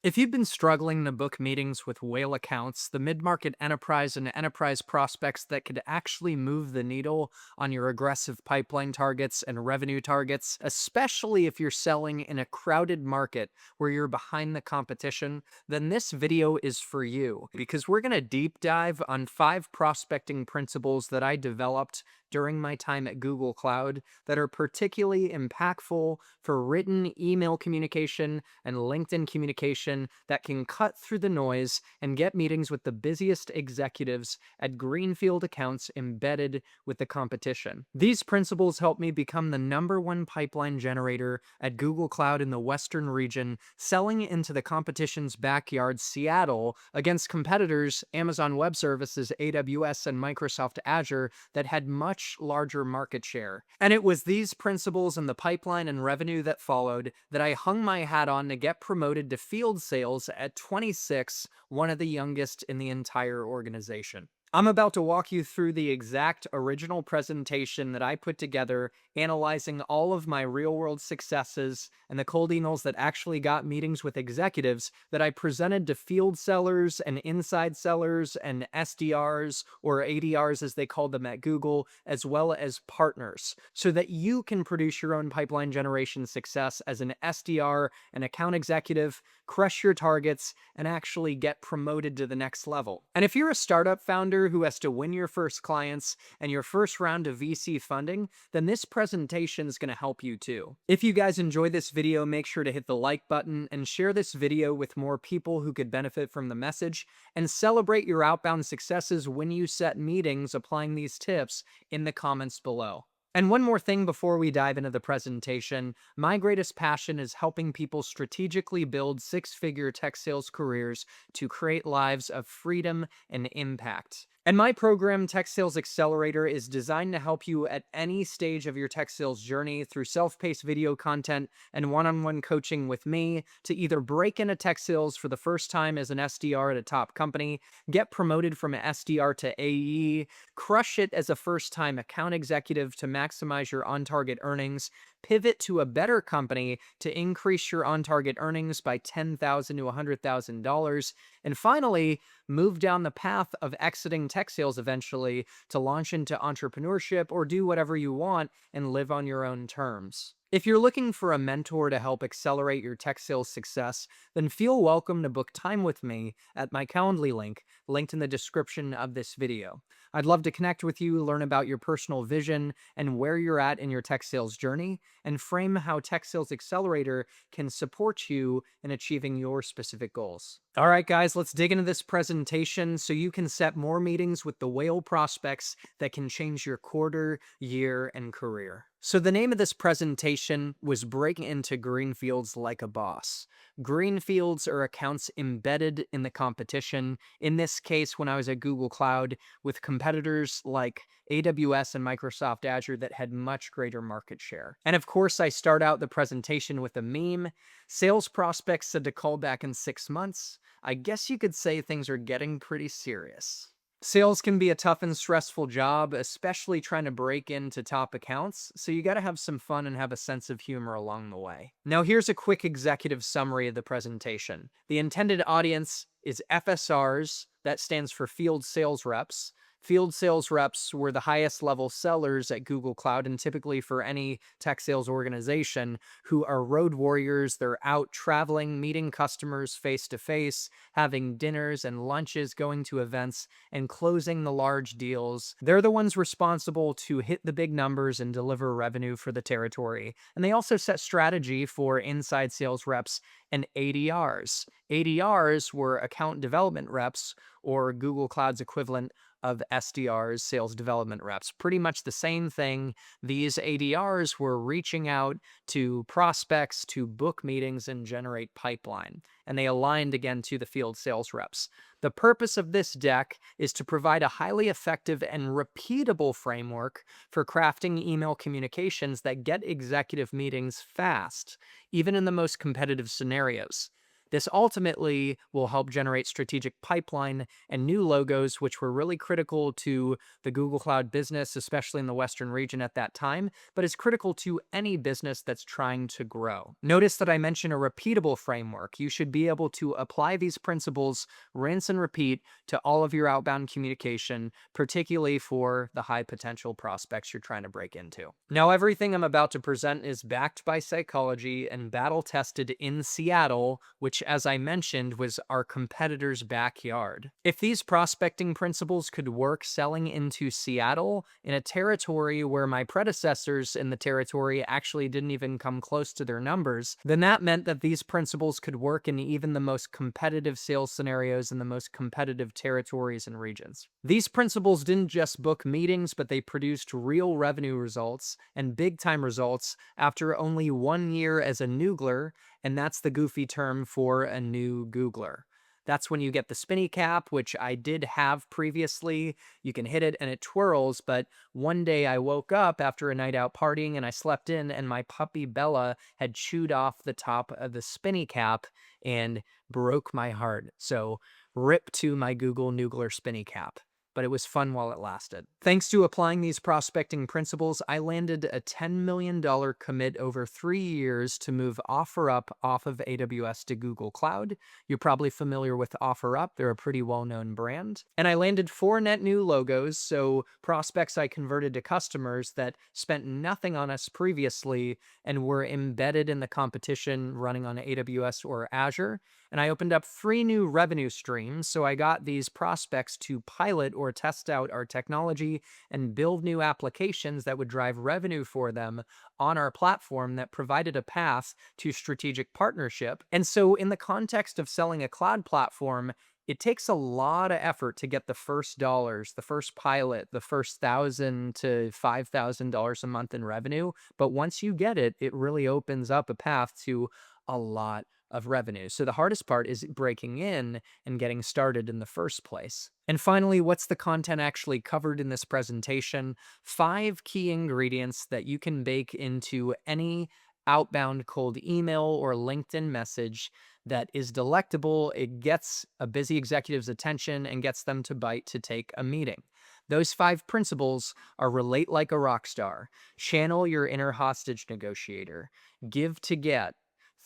If you've been struggling to book meetings with whale accounts, the mid market enterprise and enterprise prospects that could actually move the needle on your aggressive pipeline targets and revenue targets, especially if you're selling in a crowded market where you're behind the competition, then this video is for you because we're going to deep dive on 5 prospecting principles that I developed during my time at Google Cloud that are particularly impactful for written email communication and LinkedIn communication that can cut through the noise and get meetings with the busiest executives at greenfield accounts embedded with the competition. These principles helped me become the #1 pipeline generator at Google Cloud in the Western region, selling into the competition's backyard, Seattle, against competitors Amazon Web Services, AWS, and Microsoft Azure that had much larger market share. And it was these principles and the pipeline and revenue that followed that I hung my hat on to get promoted to field sales at 26, one of the youngest in the entire organization. I'm about to walk you through the exact original presentation that I put together, analyzing all of my real world successes and the cold emails that actually got meetings with executives that I presented to field sellers and inside sellers and SDRs or ADRs as they called them at Google, as well as partners, so that you can produce your own pipeline generation success as an SDR, an account executive, crush your targets, and actually get promoted to the next level. And if you're a startup founder who has to win your first clients and your first round of VC funding, then this presentation is going to help you too. If you guys enjoyed this video, make sure to hit the like button and share this video with more people who could benefit from the message, and celebrate your outbound successes when you set meetings applying these tips in the comments below. And one more thing before we dive into the presentation, my greatest passion is helping people strategically build 6-figure tech sales careers to create lives of freedom and impact. And my program, Tech Sales Accelerator, is designed to help you at any stage of your tech sales journey through self-paced video content and one-on-one coaching with me to either break into tech sales for the first time as an SDR at a top company, get promoted from an SDR to AE, crush it as a first-time account executive to maximize your on-target earnings, pivot to a better company to increase your on-target earnings by $10,000 to $100,000, and finally, move down the path of exiting tech sales eventually to launch into entrepreneurship or do whatever you want and live on your own terms. If you're looking for a mentor to help accelerate your tech sales success, then feel welcome to book time with me at my Calendly link, linked in the description of this video. I'd love to connect with you, learn about your personal vision and where you're at in your tech sales journey, and frame how Tech Sales Accelerator can support you in achieving your specific goals. All right, guys, let's dig into this presentation so you can set more meetings with the whale prospects that can change your quarter, year, and career. So the name of this presentation was Breaking into Greenfields Like a Boss. Greenfields are accounts embedded in the competition. In this case, when I was at Google Cloud, with competitors like AWS and Microsoft Azure that had much greater market share. And of course, I start out the presentation with a meme. Sales prospects said to call back in 6 months. I guess you could say things are getting pretty serious. Sales can be a tough and stressful job, especially trying to break into top accounts, so you gotta have some fun and have a sense of humor along the way. Now here's a quick executive summary of the presentation. The intended audience is FSRs, that stands for Field Sales Reps. Field sales reps were the highest level sellers at Google Cloud, and typically for any tech sales organization, who are road warriors. They're out traveling, meeting customers face to face, having dinners and lunches, going to events, and closing the large deals. They're the ones responsible to hit the big numbers and deliver revenue for the territory. And they also set strategy for inside sales reps and ADRs. ADRs were account development reps, or Google Cloud's equivalent of SDRs, sales development reps. Pretty much the same thing. These ADRs were reaching out to prospects to book meetings and generate pipeline, and they aligned again to the field sales reps. The purpose of this deck is to provide a highly effective and repeatable framework for crafting email communications that get executive meetings fast, even in the most competitive scenarios. This ultimately will help generate strategic pipeline and new logos, which were really critical to the Google Cloud business, especially in the Western region at that time, but is critical to any business that's trying to grow. Notice that I mentioned a repeatable framework. You should be able to apply these principles, rinse and repeat, to all of your outbound communication, particularly for the high potential prospects you're trying to break into. Now, everything I'm about to present is backed by psychology and battle tested in Seattle, which, as I mentioned, was our competitor's backyard. If these prospecting principles could work selling into Seattle, in a territory where my predecessors in the territory actually didn't even come close to their numbers, then that meant that these principles could work in even the most competitive sales scenarios in the most competitive territories and regions. These principles didn't just book meetings, but they produced real revenue results and big time results after only 1 year as a noogler, and that's the goofy term for a new Googler. That's when you get the spinny cap, which I did have previously. You can hit it and it twirls, but one day I woke up after a night out partying and I slept in, and my puppy Bella had chewed off the top of the spinny cap and broke my heart. So rip to my Google Noogler spinny cap. But it was fun while it lasted. Thanks to applying these prospecting principles, I landed a $10 million commit over 3 years to move OfferUp off of AWS to Google Cloud. You're probably familiar with OfferUp. They're a pretty well-known brand. And I landed 4 net new logos, so prospects I converted to customers that spent nothing on us previously and were embedded in the competition running on AWS or Azure. And I opened up 3 new revenue streams, so I got these prospects to pilot or test out our technology and build new applications that would drive revenue for them on our platform that provided a path to strategic partnership. And so in the context of selling a cloud platform, it takes a lot of effort to get the first dollars, the first pilot, the first $1,000 to $5,000 a month in revenue. But once you get it, it really opens up a path to a lot of revenue. So the hardest part is breaking in and getting started in the first place. And finally, what's the content actually covered in this presentation? 5 key ingredients that you can bake into any outbound cold email or LinkedIn message that is delectable. It gets a busy executive's attention and gets them to bite to take a meeting. Those 5 principles are: relate like a rock star, channel your inner hostage negotiator, give to get,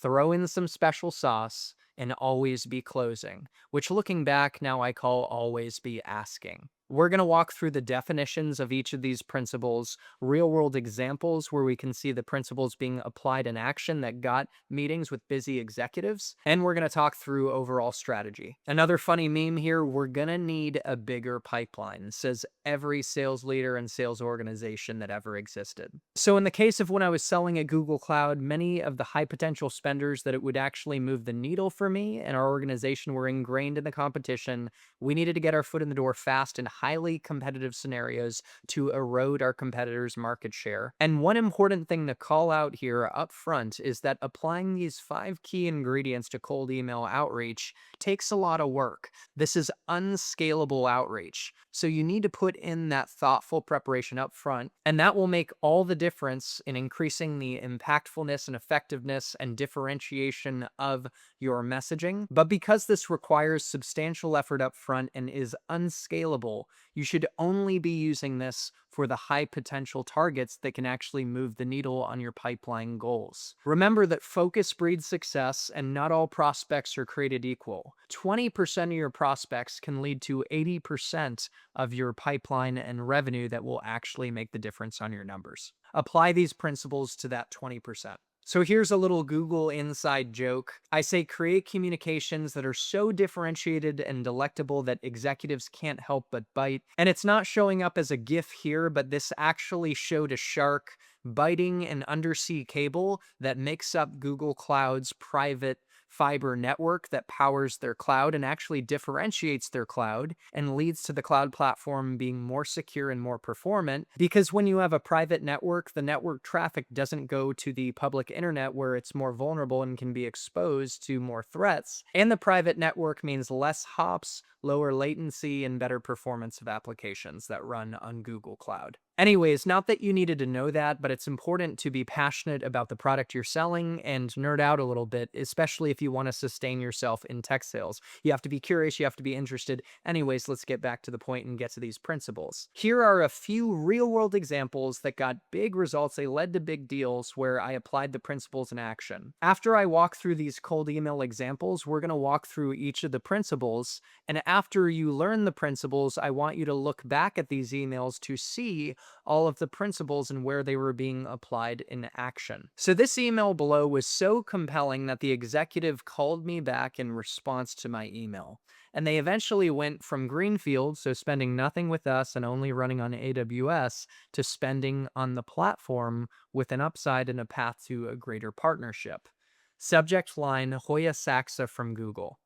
throw in some special sauce, and always be closing, which looking back now I call always be asking. We're going to walk through the definitions of each of these principles, real world examples where we can see the principles being applied in action that got meetings with busy executives, and we're going to talk through overall strategy. Another funny meme here: we're going to need a bigger pipeline, says every sales leader and sales organization that ever existed. So in the case of when I was selling at Google Cloud, many of the high potential spenders that it would actually move the needle for me and our organization were ingrained in the competition. We needed to get our foot in the door fast in highly competitive scenarios to erode our competitors' market share. And one important thing to call out here up front is that applying these 5 key ingredients to cold email outreach takes a lot of work. This is unscalable outreach. So you need to put in that thoughtful preparation up front, and that will make all the difference in increasing the impactfulness and effectiveness and differentiation of your messaging. But because this requires substantial effort up front and is unscalable, you should only be using this for the high potential targets that can actually move the needle on your pipeline goals. Remember that focus breeds success, and not all prospects are created equal. 20% of your prospects can lead to 80% of your pipeline and revenue that will actually make the difference on your numbers. Apply these principles to that 20%. So here's a little Google inside joke. I say create communications that are so differentiated and delectable that executives can't help but bite. And it's not showing up as a GIF here, but this actually showed a shark biting an undersea cable that makes up Google Cloud's private fiber network that powers their cloud and actually differentiates their cloud and leads to the cloud platform being more secure and more performant. Because when you have a private network, the network traffic doesn't go to the public internet where it's more vulnerable and can be exposed to more threats. And the private network means less hops, lower latency, and better performance of applications that run on Google Cloud. Anyways, not that you needed to know that, but it's important to be passionate about the product you're selling and nerd out a little bit, especially if you want to sustain yourself in tech sales. You have to be curious, you have to be interested. Anyways, let's get back to the point and get to these principles. Here are a few real world examples that got big results. They led to big deals where I applied the principles in action. After I walk through these cold email examples, we're going to walk through each of the principles. And after you learn the principles, I want you to look back at these emails to see all of the principles and where they were being applied in action. So this email below was so compelling that the executive called me back in response to my email. And they eventually went from greenfield, so spending nothing with us and only running on AWS, to spending on the platform with an upside and a path to a greater partnership. Subject line, Hoya Saxa from Google.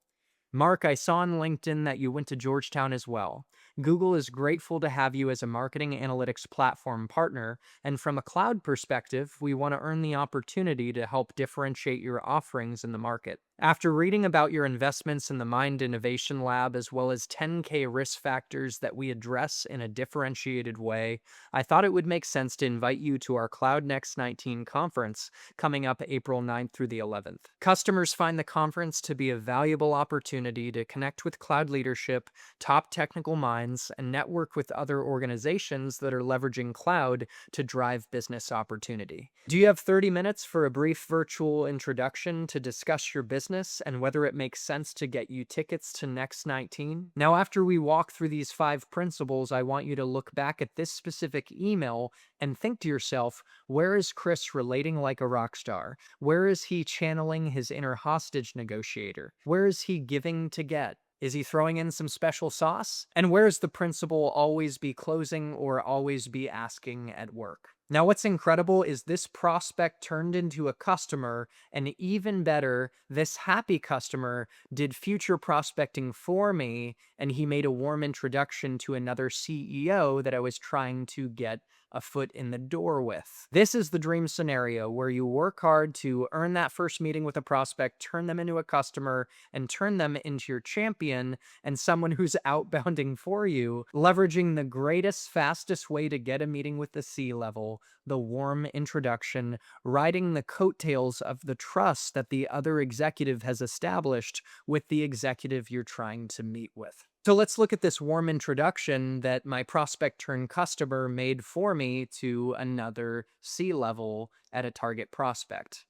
Mark, I saw on LinkedIn that you went to Georgetown as well. Google is grateful to have you as a marketing analytics platform partner, and from a cloud perspective, we want to earn the opportunity to help differentiate your offerings in the market. After reading about your investments in the Mind Innovation Lab as well as 10K risk factors that we address in a differentiated way, I thought it would make sense to invite you to our Cloud Next 19 conference coming up April 9th through the 11th. Customers find the conference to be a valuable opportunity to connect with cloud leadership, top technical minds, and network with other organizations that are leveraging cloud to drive business opportunity. Do you have 30 minutes for a brief virtual introduction to discuss your business and whether it makes sense to get you tickets to Next 19? Now, after we walk through these 5 principles, I want you to look back at this specific email and think to yourself, where is Chris relating like a rock star? Where is he channeling his inner hostage negotiator? Where is he giving to get? Is he throwing in some special sauce? And where's the principle always be closing or always be asking at work? Now, what's incredible is this prospect turned into a customer, and even better, this happy customer did future prospecting for me, and he made a warm introduction to another CEO that I was trying to get a foot in the door with. This is the dream scenario where you work hard to earn that first meeting with a prospect, turn them into a customer, and turn them into your champion and someone who's outbounding for you, leveraging the greatest, fastest way to get a meeting with the C-level, the warm introduction, riding the coattails of the trust that the other executive has established with the executive you're trying to meet with. So let's look at this warm introduction that my prospect turned customer made for me to another C-level at a target prospect.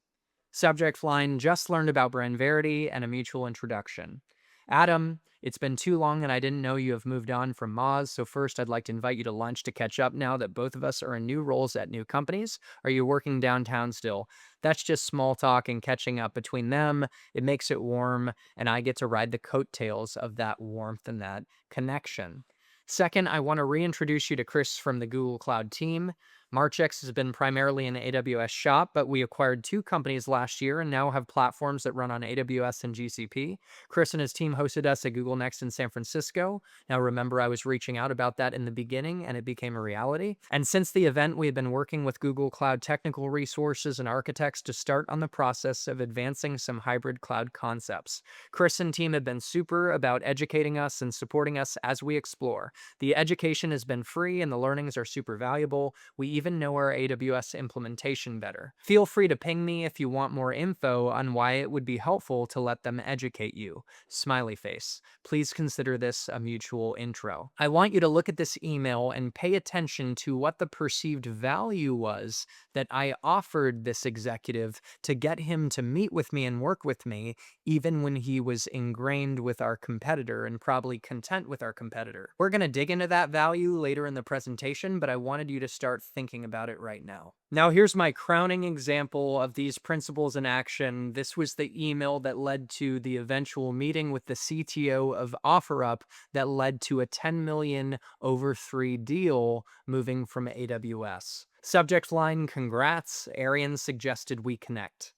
Subject line, just learned about brand Verity and a mutual introduction. Adam, it's been too long and I didn't know you have moved on from Moz, so first I'd like to invite you to lunch to catch up now that both of us are in new roles at new companies. Are you working downtown still? That's just small talk and catching up between them. It makes it warm, and I get to ride the coattails of that warmth and that connection. Second, I want to reintroduce you to Chris from the Google Cloud team. Marchex has been primarily an AWS shop, but we acquired 2 companies last year and now have platforms that run on AWS and GCP. Chris and his team hosted us at Google Next in San Francisco. Now, remember, I was reaching out about that in the beginning, and it became a reality. And since the event, we have been working with Google Cloud technical resources and architects to start on the process of advancing some hybrid cloud concepts. Chris and team have been super about educating us and supporting us as we explore. The education has been free, and the learnings are super valuable. We even know our AWS implementation better. Feel free to ping me if you want more info on why it would be helpful to let them educate you. Smiley face. Please consider this a mutual intro. I want you to look at this email and pay attention to what the perceived value was that I offered this executive to get him to meet with me and work with me, even when he was ingrained with our competitor and probably content with our competitor. We're going to dig into that value later in the presentation, but I wanted you to start thinking about it right now. Now, here's my crowning example of these principles in action. This was the email that led to the eventual meeting with the CTO of OfferUp that led to a 10 million over 3 deal moving from AWS. Subject line, congrats. Arian suggested we connect.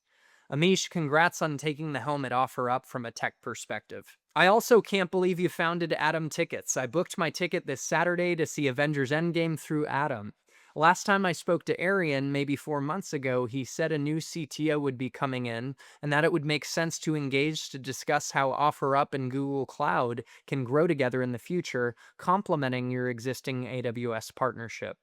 Amish, congrats on taking the helm at OfferUp from a tech perspective. I also can't believe you founded Atom Tickets. I booked my ticket this Saturday to see Avengers Endgame through Atom. Last time I spoke to Arian, maybe 4 months ago, he said a new CTO would be coming in and that it would make sense to engage to discuss how OfferUp and Google Cloud can grow together in the future, complementing your existing AWS partnership.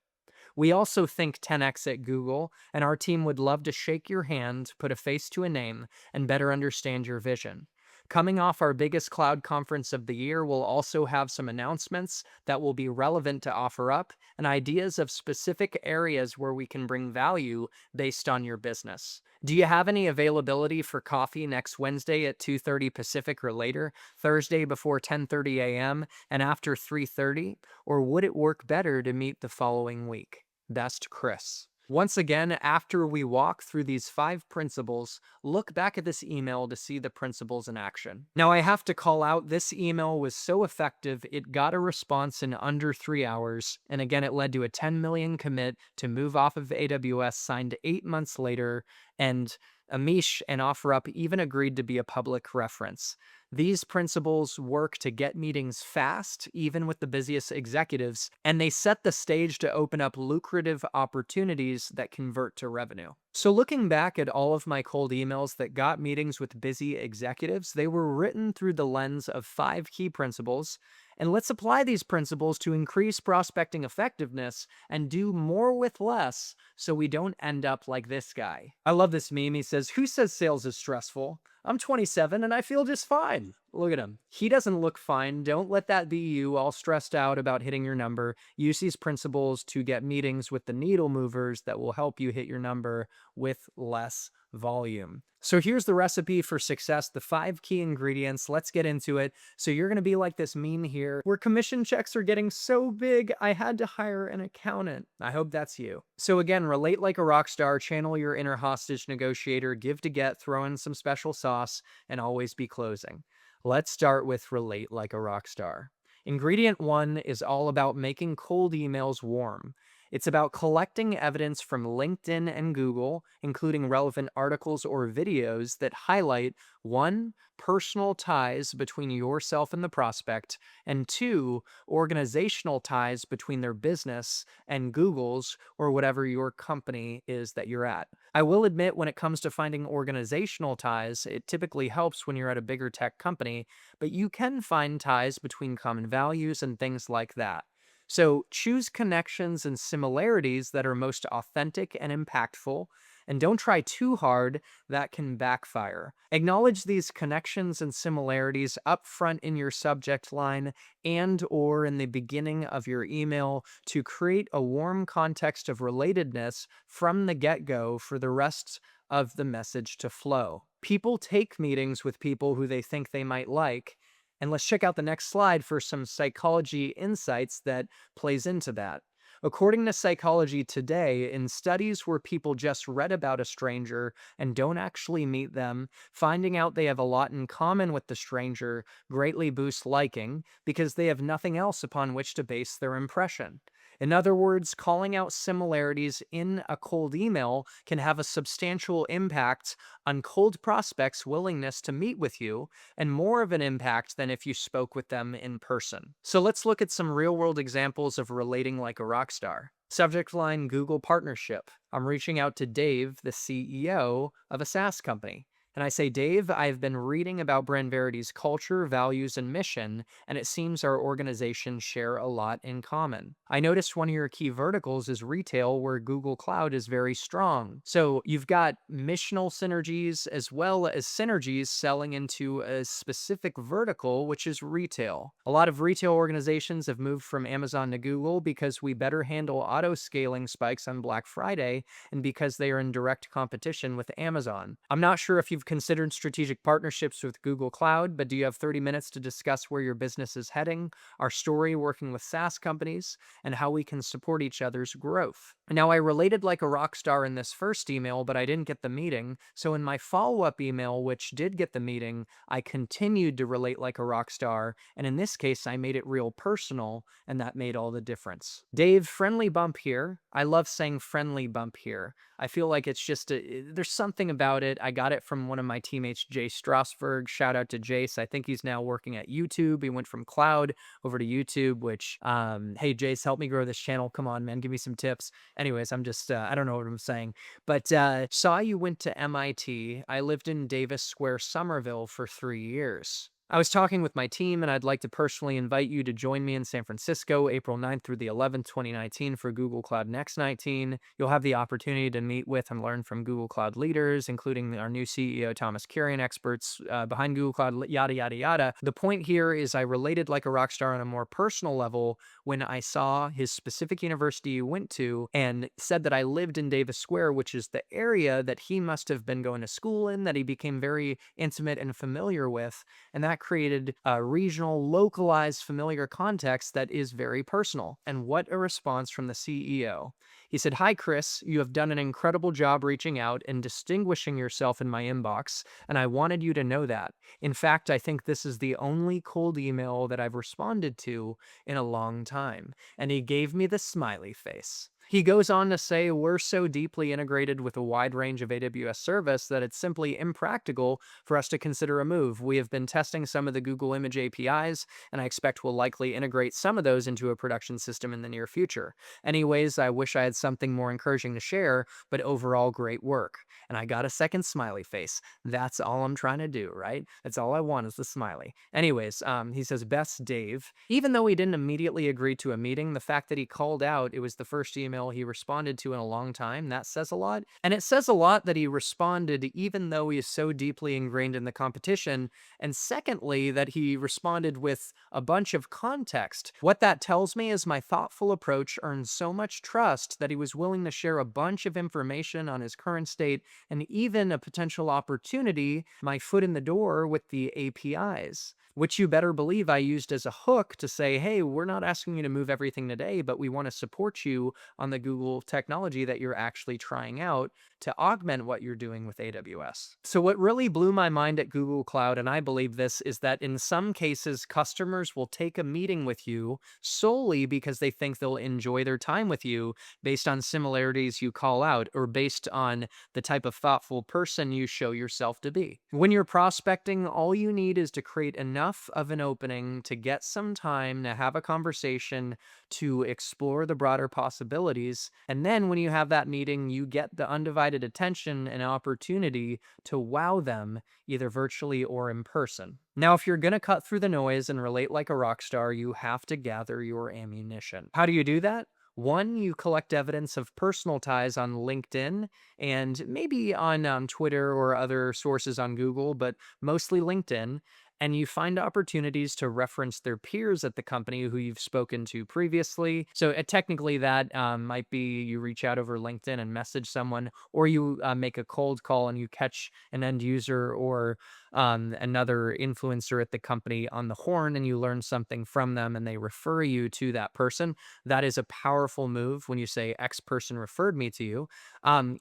We also think 10x at Google, and our team would love to shake your hand, put a face to a name, and better understand your vision. Coming off our biggest cloud conference of the year, we'll also have some announcements that will be relevant to OfferUp and ideas of specific areas where we can bring value based on your business. Do you have any availability for coffee next Wednesday at 2:30 Pacific or later, Thursday before 10:30 a.m. and after 3:30, or would it work better to meet the following week? Best, Chris. Once again, after we walk through these 5 principles, look back at this email to see the principles in action. Now, I have to call out this email was so effective, it got a response in under 3 hours. And again, it led to a 10 million commit to move off of AWS, signed 8 months later. And Amish and OfferUp even agreed to be a public reference. These principles work to get meetings fast, even with the busiest executives, and they set the stage to open up lucrative opportunities that convert to revenue. So, looking back at all of my cold emails that got meetings with busy executives, they were written through the lens of 5 key principles. And let's apply these principles to increase prospecting effectiveness and do more with less so we don't end up like this guy. I love this meme. He says, "Who says sales is stressful? I'm 27 and I feel just fine." Look at him. He doesn't look fine. Don't let that be you, all stressed out about hitting your number. Use these principles to get meetings with the needle movers that will help you hit your number with less volume. So here's the recipe for success, the 5 key ingredients. Let's get into it. So you're going to be like this meme here where commission checks are getting so big, I had to hire an accountant. I hope that's you. So again, relate like a rock star, channel your inner hostage negotiator, give to get, throw in some special sauce, and always be closing. Let's start with relate like a rock star. Ingredient 1 is all about making cold emails warm. It's about collecting evidence from LinkedIn and Google, including relevant articles or videos that highlight 1, personal ties between yourself and the prospect, and 2, organizational ties between their business and Google's or whatever your company is that you're at. I will admit, when it comes to finding organizational ties, it typically helps when you're at a bigger tech company, but you can find ties between common values and things like that. So choose connections and similarities that are most authentic and impactful, and don't try too hard, that can backfire. Acknowledge these connections and similarities up front in your subject line and or in the beginning of your email to create a warm context of relatedness from the get-go for the rest of the message to flow. People take meetings with people who they think they might like, and let's check out the next slide for some psychology insights that plays into that. According to Psychology Today, in studies where people just read about a stranger and don't actually meet them, finding out they have a lot in common with the stranger greatly boosts liking because they have nothing else upon which to base their impression. In other words, calling out similarities in a cold email can have a substantial impact on cold prospects' willingness to meet with you, and more of an impact than if you spoke with them in person. So let's look at some real-world examples of relating like a rock star. Subject line: Google partnership. I'm reaching out to Dave, the CEO of a SaaS company. And I say, "Dave, I've been reading about Brand Verity's culture, values, and mission, and it seems our organizations share a lot in common. I noticed one of your key verticals is retail, where Google Cloud is very strong." So you've got missional synergies as well as synergies selling into a specific vertical, which is retail. A lot of retail organizations have moved from Amazon to Google because we better handle auto-scaling spikes on Black Friday and because they are in direct competition with Amazon. I'm not sure if you've considered strategic partnerships with Google Cloud, but do you have 30 minutes to discuss where your business is heading, our story working with SaaS companies, and how we can support each other's growth? Now, I related like a rock star in this first email, but I didn't get the meeting. So in my follow-up email, which did get the meeting, I continued to relate like a rock star. And in this case, I made it real personal, and that made all the difference. Dave, friendly bump here. I love saying friendly bump here. I feel like it's just there's something about it. I got it from one of my teammates, Jace Strasberg. Shout out to Jace. I think he's now working at YouTube. He went from cloud over to YouTube, which, hey, Jace, help me grow this channel. Come on, man. Give me some tips. Anyways, I'm just, I don't know what I'm saying. But saw you went to MIT. I lived in Davis Square, Somerville for 3 years. I was talking with my team, and I'd like to personally invite you to join me in San Francisco, April 9th through the 11th, 2019, for Google Cloud Next 19. You'll have the opportunity to meet with and learn from Google Cloud leaders, including our new CEO, Thomas Kurian, experts behind Google Cloud, yada, yada, yada. The point here is I related like a rock star on a more personal level when I saw his specific university he went to and said that I lived in Davis Square, which is the area that he must have been going to school in, that he became very intimate and familiar with. And that created a regional, localized, familiar context that is very personal. And what a response from the CEO. He said, "Hi, Chris. You have done an incredible job reaching out and distinguishing yourself in my inbox, and I wanted you to know that. In fact, I think this is the only cold email that I've responded to in a long time." And he gave me the smiley face. He goes on to say, "We're so deeply integrated with a wide range of AWS service that it's simply impractical for us to consider a move. We have been testing some of the Google Image APIs, and I expect we'll likely integrate some of those into a production system in the near future. Anyways, I wish I had something more encouraging to share, but overall, great work." And I got a second smiley face. That's all I'm trying to do, right? That's all I want is the smiley. Anyways, he says, "Best Dave." Even though he didn't immediately agree to a meeting, the fact that he called out it was the first email he responded to in a long time, that says a lot. And it says a lot that he responded even though he is so deeply ingrained in the competition. And secondly, that he responded with a bunch of context. What that tells me is my thoughtful approach earned so much trust that he was willing to share a bunch of information on his current state and even a potential opportunity, my foot in the door with the APIs, which you better believe I used as a hook to say, "Hey, we're not asking you to move everything today, but we want to support you on the Google technology that you're actually trying out to augment what you're doing with AWS." So what really blew my mind at Google Cloud, and I believe this, is that in some cases, customers will take a meeting with you solely because they think they'll enjoy their time with you based on similarities you call out or based on the type of thoughtful person you show yourself to be. When you're prospecting, all you need is to create enough of an opening to get some time to have a conversation, to explore the broader possibilities. And then when you have that meeting, you get the undivided attention and opportunity to wow them, either virtually or in person. Now, if you're going to cut through the noise and relate like a rock star, you have to gather your ammunition. How do you do that? One, you collect evidence of personal ties on LinkedIn and maybe on Twitter or other sources on Google, but mostly LinkedIn. And you find opportunities to reference their peers at the company who you've spoken to previously. So technically, that might be you reach out over LinkedIn and message someone, or you make a cold call and you catch an end user or another influencer at the company on the horn and you learn something from them and they refer you to that person. That is a powerful move when you say X person referred me to you.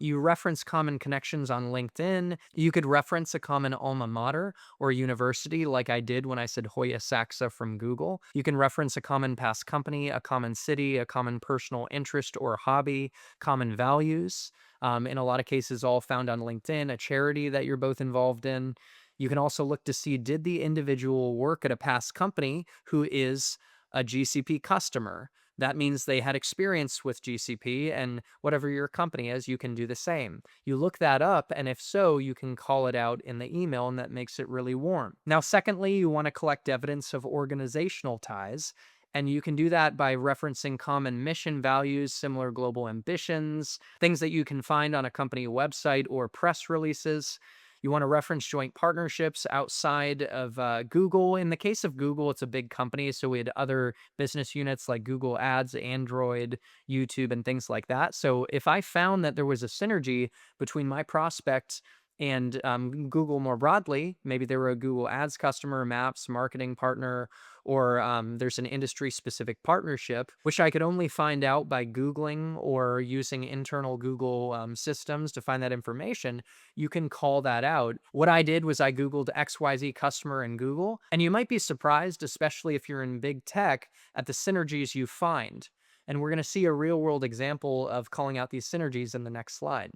You reference common connections on LinkedIn. You could reference a common alma mater or university, like I did when I said Hoya Saxa from Google. You can reference a common past company, a common city, a common personal interest or hobby, common values. In a lot of cases, all found on LinkedIn, a charity that you're both involved in. You can also look to see, did the individual work at a past company who is a GCP customer? That means they had experience with GCP, and whatever your company is, you can do the same. You look that up, and if so, you can call it out in the email, and that makes it really warm. Now, secondly, you want to collect evidence of organizational ties. And you can do that by referencing common mission values, similar global ambitions, things that you can find on a company website or press releases. You want to reference joint partnerships outside of Google. In the case of Google, it's a big company, so we had other business units like Google Ads, Android, YouTube, and things like that. So if I found that there was a synergy between my prospect and Google more broadly, maybe they were a Google Ads customer, Maps, marketing partner, or there's an industry specific partnership, which I could only find out by Googling or using internal Google systems to find that information. You can call that out. What I did was I Googled XYZ customer in Google, and you might be surprised, especially if you're in big tech, at the synergies you find. And we're going to see a real world example of calling out these synergies in the next slide.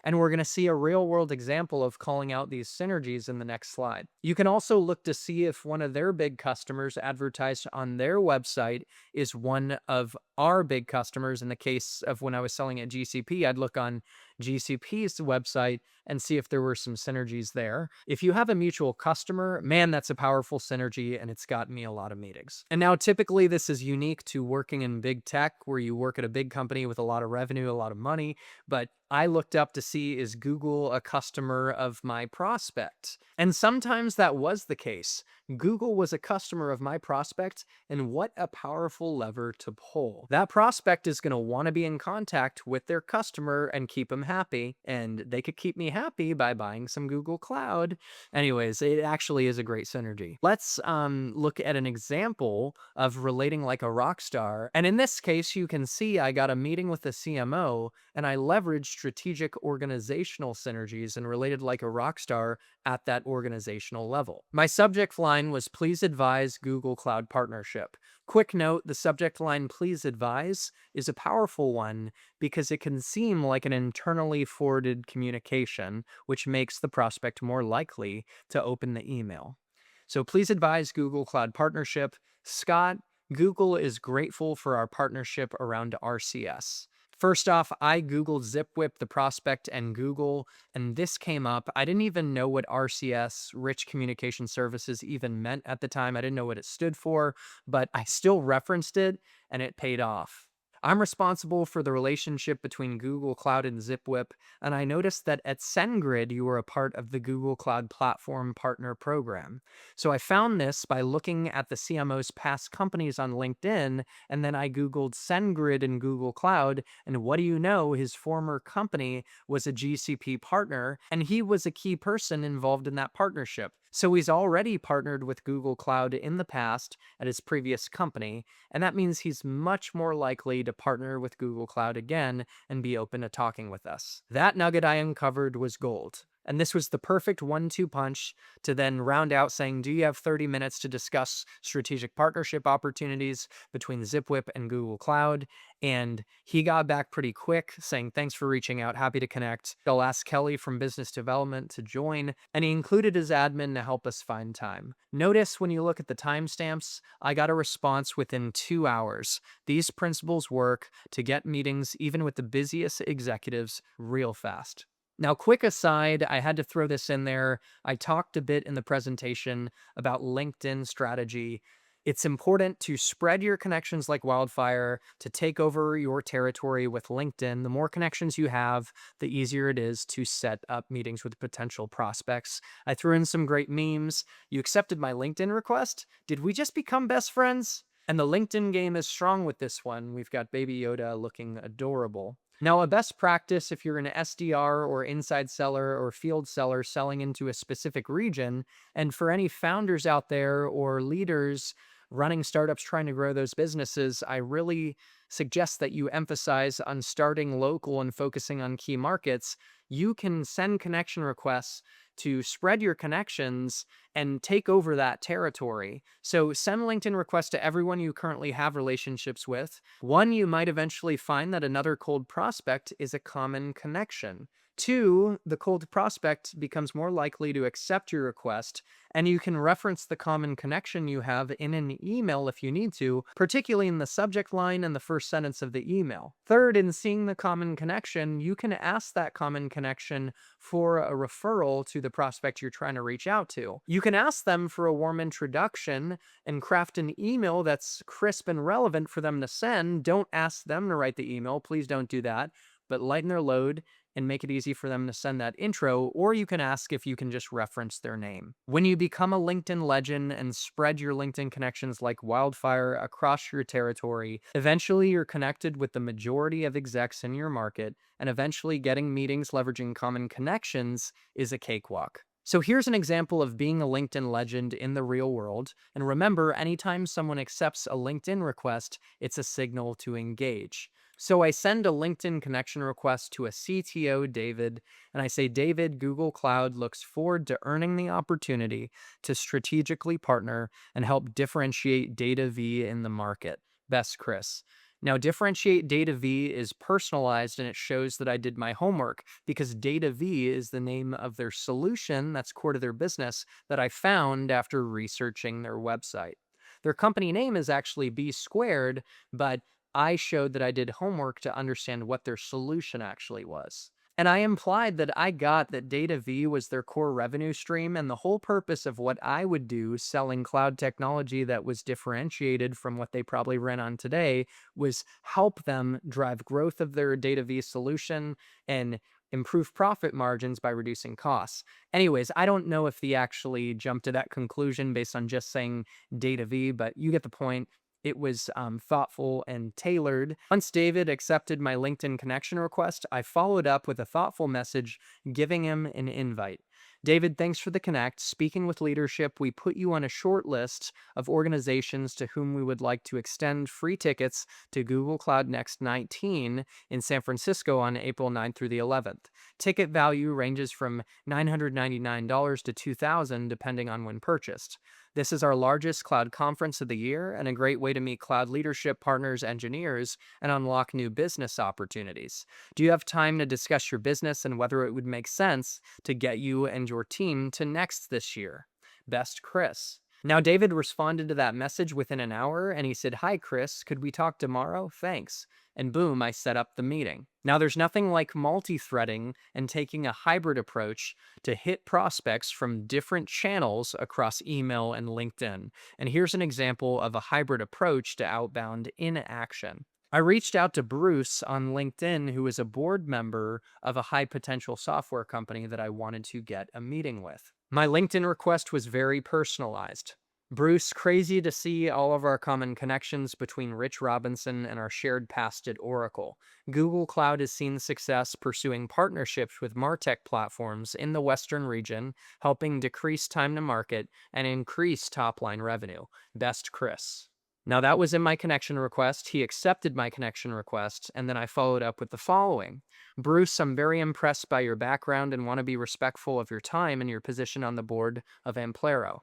And we're going to see a real world example of calling out these synergies in the next slide. You can also look to see if one of their big customers advertised on their website is one of our big customers. In the case of when I was selling at GCP, I'd look on GCP's website and see if there were some synergies there. If you have a mutual customer, man, that's a powerful synergy, and it's gotten me a lot of meetings. And now, typically, this is unique to working in big tech, where you work at a big company with a lot of revenue, a lot of money. But I looked up to see, is Google a customer of my prospect? And sometimes that was the case. Google was a customer of my prospect, and what a powerful lever to pull. That prospect is going to want to be in contact with their customer and keep them happy, and they could keep me happy by buying some Google Cloud. Anyways, it actually is a great synergy. Let's look at an example of relating like a rock star. And in this case, you can see I got a meeting with the CMO, and I leveraged strategic organizational synergies and related like a rock star at that organizational level. My subject line was please advise Google Cloud partnership. Quick note, the subject line please advise is a powerful one because it can seem like an internally forwarded communication, which makes the prospect more likely to open the email. So please advise Google Cloud partnership. Scott, Google is grateful for our partnership around RCS. First off, I Googled ZipWhip, the prospect, and Google, and this came up. I didn't even know what RCS, Rich Communication Services, even meant at the time. I didn't know what it stood for, but I still referenced it, and it paid off. I'm responsible for the relationship between Google Cloud and ZipWhip, and I noticed that at SendGrid, you were a part of the Google Cloud Platform Partner Program. So I found this by looking at the CMO's past companies on LinkedIn, and then I Googled SendGrid and Google Cloud, and what do you know? His former company was a GCP partner, and he was a key person involved in that partnership. So he's already partnered with Google Cloud in the past at his previous company, and that means he's much more likely to partner with Google Cloud again and be open to talking with us. That nugget I uncovered was gold. And this was the perfect 1-2 punch to then round out saying, do you have 30 minutes to discuss strategic partnership opportunities between ZipWhip and Google Cloud? And he got back pretty quick saying, thanks for reaching out, happy to connect. I'll ask Kelly from business development to join, and he included his admin to help us find time. Notice when you look at the timestamps, I got a response within 2 hours. These principles work to get meetings, even with the busiest executives, real fast. Now, quick aside, I had to throw this in there. I talked a bit in the presentation about LinkedIn strategy. It's important to spread your connections like wildfire, to take over your territory with LinkedIn. The more connections you have, the easier it is to set up meetings with potential prospects. I threw in some great memes. You accepted my LinkedIn request? Did we just become best friends? And the LinkedIn game is strong with this one. We've got Baby Yoda looking adorable. Now, a best practice if you're an SDR or inside seller or field seller selling into a specific region, and for any founders out there or leaders running startups trying to grow those businesses, I really suggest that you emphasize on starting local and focusing on key markets. You can send connection requests to spread your connections and take over that territory. So send LinkedIn requests to everyone you currently have relationships with. One, you might eventually find that another cold prospect is a common connection. Two, the cold prospect becomes more likely to accept your request, and you can reference the common connection you have in an email if you need to, particularly in the subject line and the first sentence of the email. Third, in seeing the common connection, you can ask that common connection for a referral to the prospect you're trying to reach out to. You can ask them for a warm introduction and craft an email that's crisp and relevant for them to send. Don't ask them to write the email. Please don't do that. But lighten their load and make it easy for them to send that intro, or you can ask if you can just reference their name. When you become a LinkedIn legend and spread your LinkedIn connections like wildfire across your territory, eventually you're connected with the majority of execs in your market, and eventually getting meetings leveraging common connections is a cakewalk. So here's an example of being a LinkedIn legend in the real world. And remember, anytime someone accepts a LinkedIn request, it's a signal to engage. So I send a LinkedIn connection request to a CTO, David, and I say, David, Google Cloud looks forward to earning the opportunity to strategically partner and help differentiate Data V in the market. Best, Chris. Now, differentiate Data V is personalized, and it shows that I did my homework because Data V is the name of their solution that's core to their business that I found after researching their website. Their company name is actually B squared, but I showed that I did homework to understand what their solution actually was. And I implied that I got that data V was their core revenue stream, and the whole purpose of what I would do selling cloud technology that was differentiated from what they probably ran on today was help them drive growth of their data V solution and improve profit margins by reducing costs. Anyways, I don't know if he actually jumped to that conclusion based on just saying data V, but you get the point. It was thoughtful and tailored. Once David accepted my LinkedIn connection request, I followed up with a thoughtful message giving him an invite. David, thanks for the connect. Speaking with leadership, we put you on a short list of organizations to whom we would like to extend free tickets to Google Cloud Next 19 in San Francisco on April 9th through the 11th. Ticket value ranges from $999 to $2,000 depending on when purchased. This is our largest cloud conference of the year and a great way to meet cloud leadership partners, engineers, and unlock new business opportunities. Do you have time to discuss your business and whether it would make sense to get you and your team to Next this year? Best, Chris. Now, David responded to that message within an hour and he said, "Hi, Chris, could we talk tomorrow? Thanks." And boom, I set up the meeting. Now, there's nothing like multi threading and taking a hybrid approach to hit prospects from different channels across email and LinkedIn. And here's an example of a hybrid approach to outbound in action. I reached out to Bruce on LinkedIn, who is a board member of a high potential software company that I wanted to get a meeting with. My LinkedIn request was very personalized. Bruce, crazy to see all of our common connections between Rich Robinson and our shared past at Oracle. Google Cloud has seen success pursuing partnerships with MarTech platforms in the Western region, helping decrease time to market and increase top line revenue. Best, Chris. Now, that was in my connection request. He accepted my connection request, and then I followed up with the following. Bruce, I'm very impressed by your background and want to be respectful of your time and your position on the board of Amplero.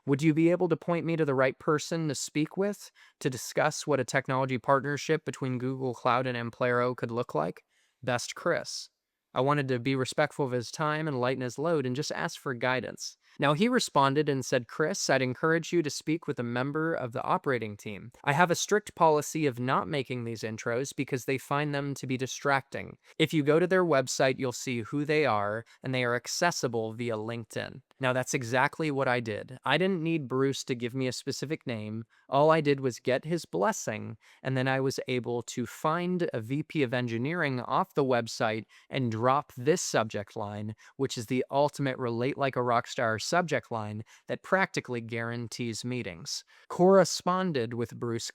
Would you be able to point me to the right person to speak with to discuss what a technology partnership between Google Cloud and Amplero could look like? Best, Chris. I wanted to be respectful of his time and lighten his load and just ask for guidance. Now, he responded and said, "Chris, I'd encourage you to speak with a member of the operating team. I have a strict policy of not making these intros because they find them to be distracting. If you go to their website, you'll see who they are, and they are accessible via LinkedIn." Now, that's exactly what I did. I didn't need Bruce to give me a specific name. All I did was get his blessing, and then I was able to find a VP of engineering off the website and drop this subject line, which is the ultimate relate like a rock star subject line that practically guarantees meetings. Corresponded with Bruce.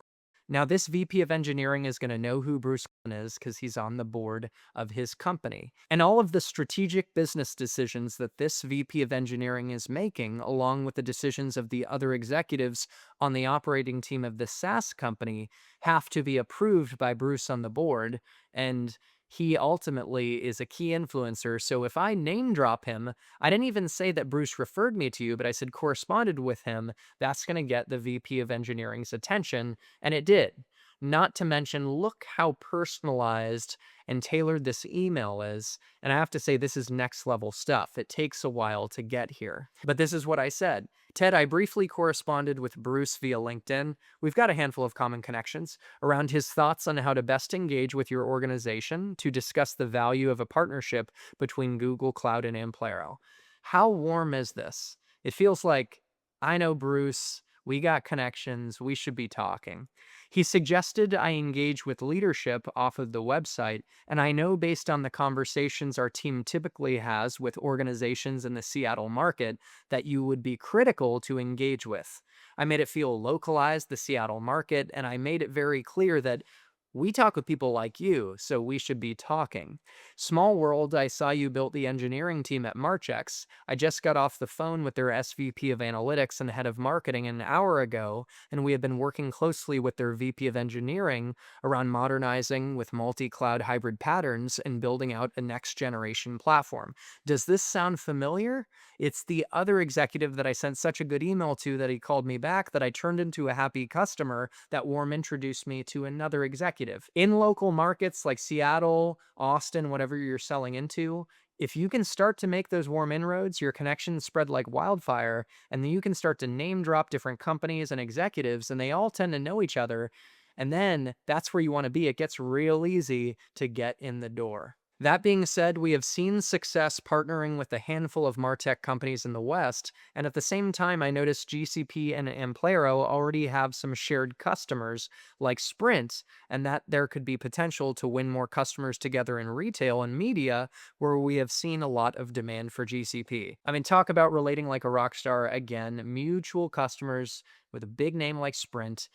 Now, this VP of engineering is going to know who Bruce is because he's on the board of his company. And all of the strategic business decisions that this VP of engineering is making, along with the decisions of the other executives on the operating team of the SaaS company, have to be approved by Bruce on the board. And he ultimately is a key influencer. So if I name drop him, I didn't even say that Bruce referred me to you, but I said corresponded with him. That's going to get the VP of engineering's attention. And it did. Not to mention, look how personalized and tailored this email is. And I have to say, this is next level stuff. It takes a while to get here. But this is what I said. Ted, I briefly corresponded with Bruce via LinkedIn. We've got a handful of common connections around his thoughts on how to best engage with your organization to discuss the value of a partnership between Google Cloud and Amplero. How warm is this? It feels like, I know Bruce, we got connections, we should be talking. He suggested I engage with leadership off of the website, and I know based on the conversations our team typically has with organizations in the Seattle market that you would be critical to engage with. I made it feel localized, the Seattle market, and I made it very clear that we talk with people like you, so we should be talking. Small world, I saw you built the engineering team at Marchex. I just got off the phone with their SVP of analytics and head of marketing an hour ago, and we have been working closely with their VP of engineering around modernizing with multi-cloud hybrid patterns and building out a next generation platform. Does this sound familiar? It's the other executive that I sent such a good email to that he called me back that I turned into a happy customer that warm introduced me to another executive. In local markets like Seattle, Austin, whatever you're selling into, if you can start to make those warm inroads, your connections spread like wildfire, and then you can start to name drop different companies and executives, and they all tend to know each other. And then that's where you want to be. It gets real easy to get in the door. That being said, we have seen success partnering with a handful of MarTech companies in the West, and at the same time, I noticed GCP and Amplero already have some shared customers like Sprint, and that there could be potential to win more customers together in retail and media, where we have seen a lot of demand for GCP. I mean, talk about relating like a rock star again, mutual customers with a big name like Sprint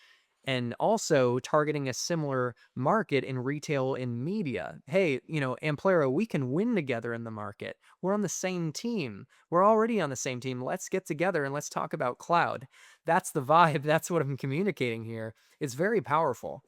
and also targeting a similar market in retail and media. Hey, Amplero, we can win together in the market. We're on the same team. We're already on the same team. Let's get together and let's talk about cloud. That's the vibe. That's what I'm communicating here. It's very powerful.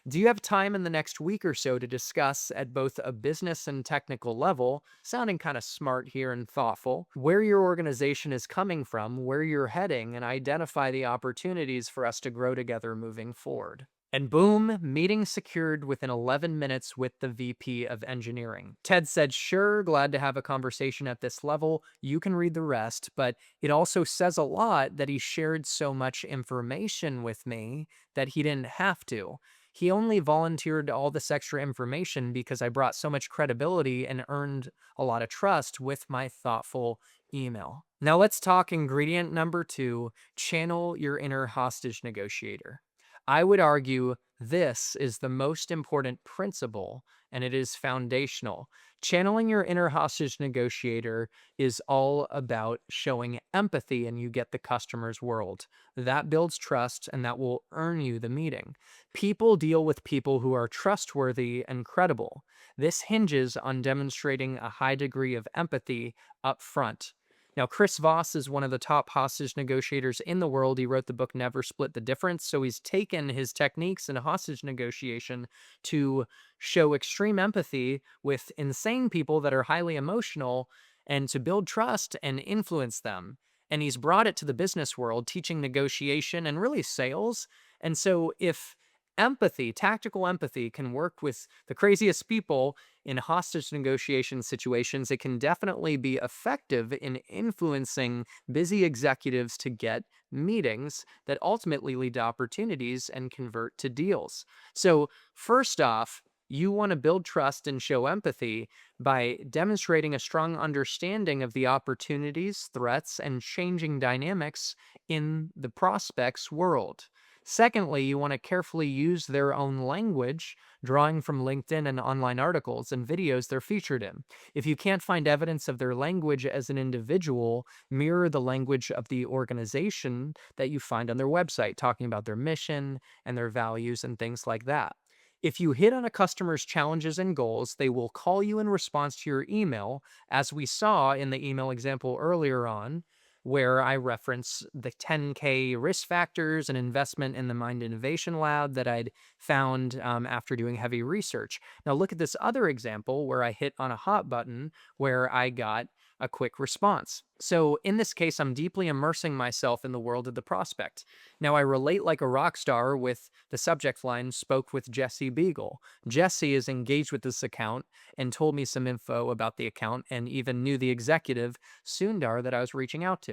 Do you have time in the next week or so to discuss at both a business and technical level, sounding kind of smart here and thoughtful, where your organization is coming from, where you're heading, and identify the opportunities for us to grow together moving forward? And boom, meeting secured within 11 minutes with the VP of engineering. Ted said, sure, glad to have a conversation at this level. You can read the rest, but it also says a lot that he shared so much information with me that he didn't have to. He only volunteered all this extra information because I brought so much credibility and earned a lot of trust with my thoughtful email. Now let's talk ingredient number 2, channel your inner hostage negotiator. I would argue this is the most important principle and it is foundational. Channeling your inner hostage negotiator is all about showing empathy and you get the customer's world. That builds trust and that will earn you the meeting. People deal with people who are trustworthy and credible. This hinges on demonstrating a high degree of empathy up front. Now, Chris Voss is one of the top hostage negotiators in the world. He wrote the book Never Split the Difference. So he's taken his techniques in hostage negotiation to show extreme empathy with insane people that are highly emotional and to build trust and influence them. And he's brought it to the business world, teaching negotiation and really sales. And so if empathy, tactical empathy, can work with the craziest people in hostage negotiation situations, it can definitely be effective in influencing busy executives to get meetings that ultimately lead to opportunities and convert to deals. So, first off, you want to build trust and show empathy by demonstrating a strong understanding of the opportunities, threats, and changing dynamics in the prospect's world. Secondly, you want to carefully use their own language, drawing from LinkedIn and online articles and videos they're featured in. If you can't find evidence of their language as an individual, mirror the language of the organization that you find on their website, talking about their mission and their values and things like that. If you hit on a customer's challenges and goals, they will call you in response to your email, as we saw in the email example earlier on, where I reference the 10K risk factors and investment in the Mind Innovation Lab that I'd found after doing heavy research. Now, look at this other example where I hit on a hot button where I got a quick response. So, in this case, I'm deeply immersing myself in the world of the prospect. Now, I relate like a rock star with the subject line spoke with Jesse Beagle. Jesse is engaged with this account and told me some info about the account and even knew the executive, Sundar, that I was reaching out to.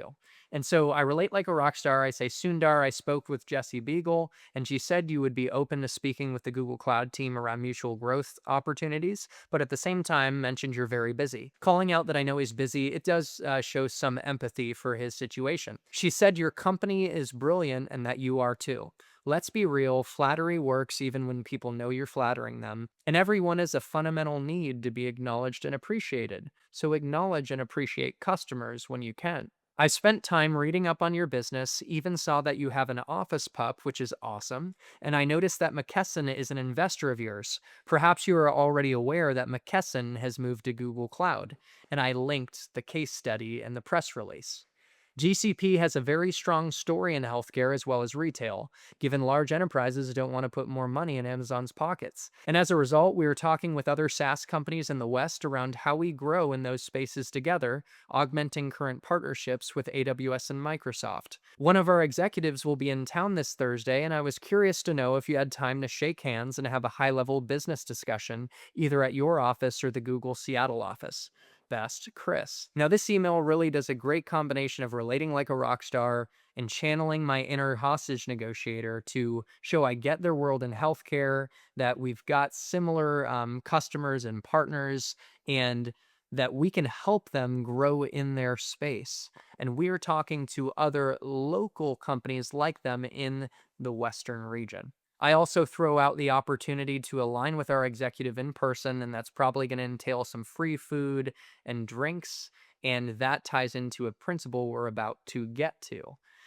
And so I relate like a rock star. I say, Sundar, I spoke with Jesse Beagle, and she said you would be open to speaking with the Google Cloud team around mutual growth opportunities, but at the same time mentioned you're very busy. Calling out that I know he's busy, it does show some empathy for his situation. She said your company is brilliant and that you are too. Let's be real, flattery works even when people know you're flattering them, and everyone has a fundamental need to be acknowledged and appreciated. So acknowledge and appreciate customers when you can. I spent time reading up on your business, even saw that you have an office pup, which is awesome, and I noticed that McKesson is an investor of yours. Perhaps you are already aware that McKesson has moved to Google Cloud, and I linked the case study and the press release. GCP has a very strong story in healthcare as well as retail, given large enterprises don't want to put more money in Amazon's pockets. And as a result, we are talking with other SaaS companies in the West around how we grow in those spaces together, augmenting current partnerships with AWS and Microsoft. One of our executives will be in town this Thursday, and I was curious to know if you had time to shake hands and have a high-level business discussion, either at your office or the Google Seattle office. Best, Chris. Now, this email really does a great combination of relating like a rock star and channeling my inner hostage negotiator to show I get their world in healthcare, that we've got similar customers and partners, and that we can help them grow in their space. And we're talking to other local companies like them in the Western region. I also throw out the opportunity to align with our executive in person, and that's probably going to entail some free food and drinks. And that ties into a principle we're about to get to.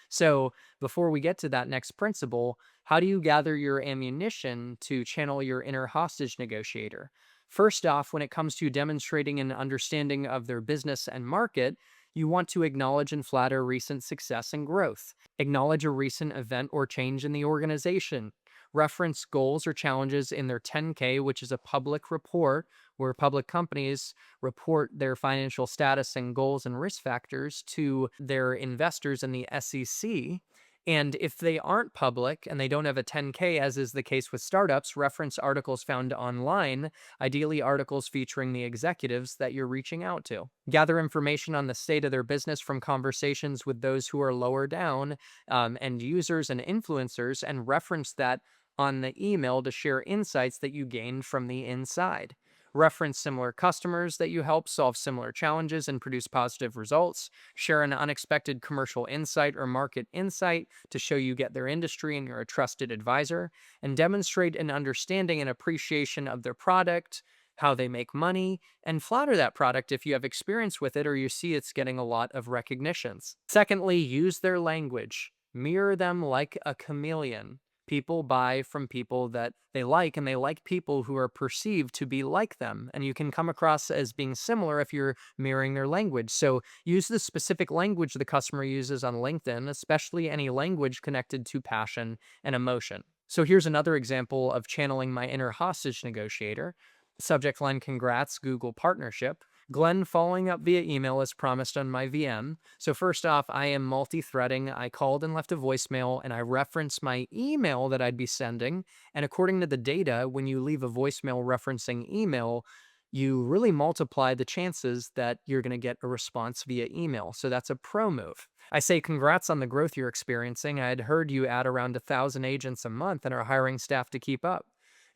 So, before we get to that next principle, how do you gather your ammunition to channel your inner hostage negotiator? First off, when it comes to demonstrating an understanding of their business and market, you want to acknowledge and flatter recent success and growth. Acknowledge a recent event or change in the organization. Reference goals or challenges in their 10K, which is a public report where public companies report their financial status and goals and risk factors to their investors in the SEC. And if they aren't public and they don't have a 10K, as is the case with startups, reference articles found online, ideally articles featuring the executives that you're reaching out to. Gather information on the state of their business from conversations with those who are lower down, and users and influencers, and reference that on the email to share insights that you gained from the inside. Reference similar customers that you help solve similar challenges and produce positive results. Share an unexpected commercial insight or market insight to show you get their industry and you're a trusted advisor. And demonstrate an understanding and appreciation of their product, how they make money, and flatter that product if you have experience with it or you see it's getting a lot of recognitions. Secondly, use their language. Mirror them like a chameleon. People buy from people that they like, and they like people who are perceived to be like them. And you can come across as being similar if you're mirroring their language. So use the specific language the customer uses on LinkedIn, especially any language connected to passion and emotion. So here's another example of channeling my inner hostage negotiator. Subject line: Congrats, Google partnership. Glenn following up via email as promised on my VM. So first off, I am multi-threading. I called and left a voicemail, and I referenced my email that I'd be sending. And according to the data, when you leave a voicemail referencing email, you really multiply the chances that you're going to get a response via email. So that's a pro move. I say congrats on the growth you're experiencing. I had heard you add around 1,000 agents a month and are hiring staff to keep up.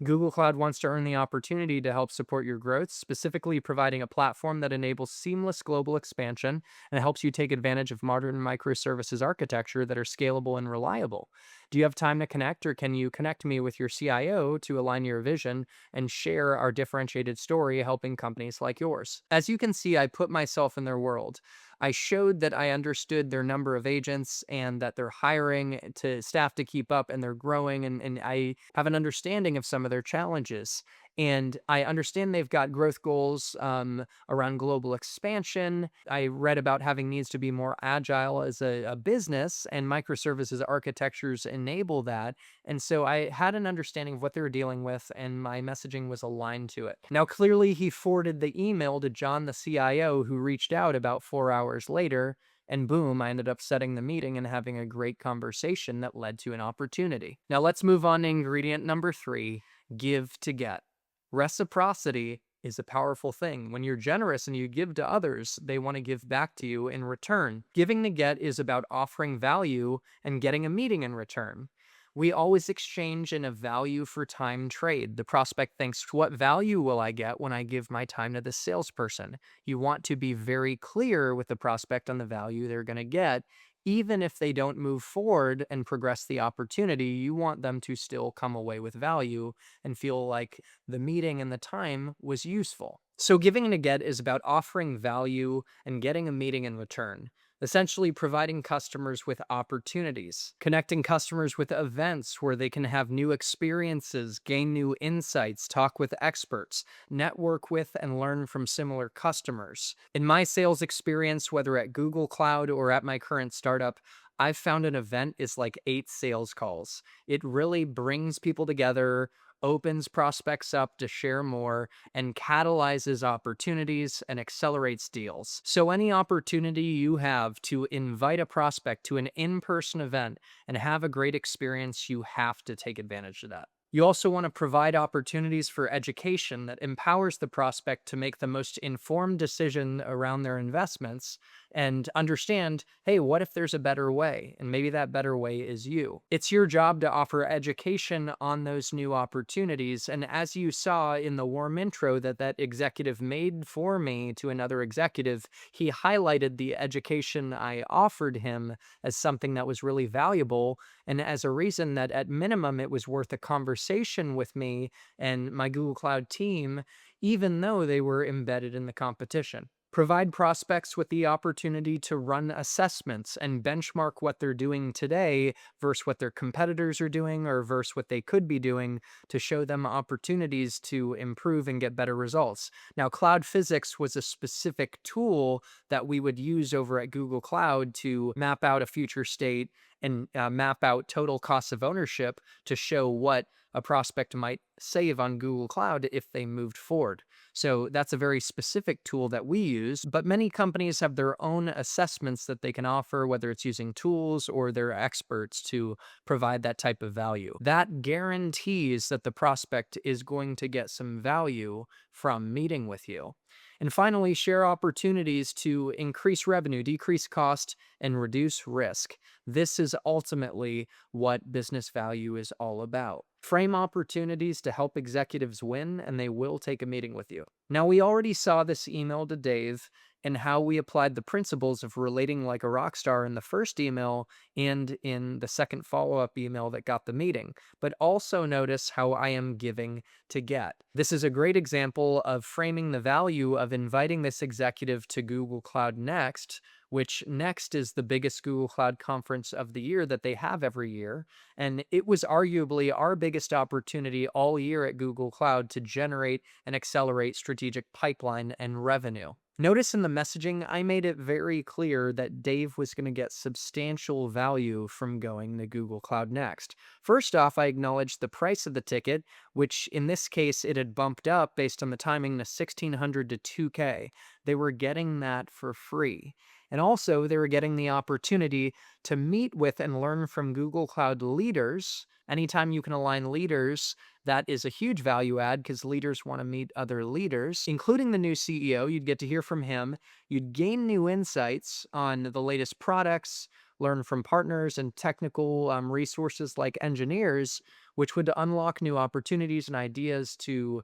Google Cloud wants to earn the opportunity to help support your growth, specifically providing a platform that enables seamless global expansion and helps you take advantage of modern microservices architecture that are scalable and reliable. Do you have time to connect, or can you connect me with your CIO to align your vision and share our differentiated story helping companies like yours? As you can see, I put myself in their world. I showed that I understood their number of agents and that they're hiring to staff to keep up and they're growing, and I have an understanding of some of their challenges. And I understand they've got growth goals around global expansion. I read about having needs to be more agile as a business, and microservices architectures enable that. And so I had an understanding of what they were dealing with, and my messaging was aligned to it. Now, clearly, he forwarded the email to John, the CIO, who reached out about 4 hours later. And boom, I ended up setting the meeting and having a great conversation that led to an opportunity. Now, let's move on to ingredient number 3: give to get. Reciprocity is a powerful thing. When you're generous and you give to others, they want to give back to you in return. Giving to get is about offering value and getting a meeting in return. We always exchange in a value for time trade. The prospect thinks, what value will I get when I give my time to this salesperson? You want to be very clear with the prospect on the value they're going to get. Even if they don't move forward and progress the opportunity, you want them to still come away with value and feel like the meeting and the time was useful. So giving to get is about offering value and getting a meeting in return. Essentially providing customers with opportunities, connecting customers with events where they can have new experiences, gain new insights, talk with experts, network with and learn from similar customers. In my sales experience, whether at Google Cloud or at my current startup, I've found an event is like 8 sales calls. It really brings people together, opens prospects up to share more, and catalyzes opportunities and accelerates deals. So any opportunity you have to invite a prospect to an in-person event and have a great experience, you have to take advantage of that. You also want to provide opportunities for education that empowers the prospect to make the most informed decision around their investments and understand, hey, what if there's a better way? And maybe that better way is you. It's your job to offer education on those new opportunities. And as you saw in the warm intro that executive made for me to another executive, he highlighted the education I offered him as something that was really valuable and as a reason that at minimum it was worth a conversation with me and my Google Cloud team, even though they were embedded in the competition. Provide prospects with the opportunity to run assessments and benchmark what they're doing today versus what their competitors are doing or versus what they could be doing to show them opportunities to improve and get better results. Now, Cloud Physics was a specific tool that we would use over at Google Cloud to map out a future state and map out total cost of ownership to show what a prospect might save on Google Cloud if they moved forward. So that's a very specific tool that we use, but many companies have their own assessments that they can offer, whether it's using tools or their experts to provide that type of value. That guarantees that the prospect is going to get some value from meeting with you. And finally, share opportunities to increase revenue, decrease cost, and reduce risk. This is ultimately what business value is all about. Frame opportunities to help executives win, and they will take a meeting with you. Now, we already saw this email to Dave and how we applied the principles of relating like a rock star in the first email and in the second follow-up email that got the meeting. But also notice how I am giving to get. This is a great example of framing the value of inviting this executive to Google Cloud Next, which Next is the biggest Google Cloud conference of the year that they have every year. And it was arguably our biggest opportunity all year at Google Cloud to generate and accelerate strategic pipeline and revenue. Notice in the messaging, I made it very clear that Dave was going to get substantial value from going to Google Cloud Next. First off, I acknowledged the price of the ticket, which in this case, it had bumped up based on the timing to 1,600 to 2K. They were getting that for free. And also, they were getting the opportunity to meet with and learn from Google Cloud leaders. Anytime you can align leaders, that is a huge value add because leaders want to meet other leaders, including the new CEO. You'd get to hear from him. You'd gain new insights on the latest products, learn from partners and technical resources like engineers, which would unlock new opportunities and ideas to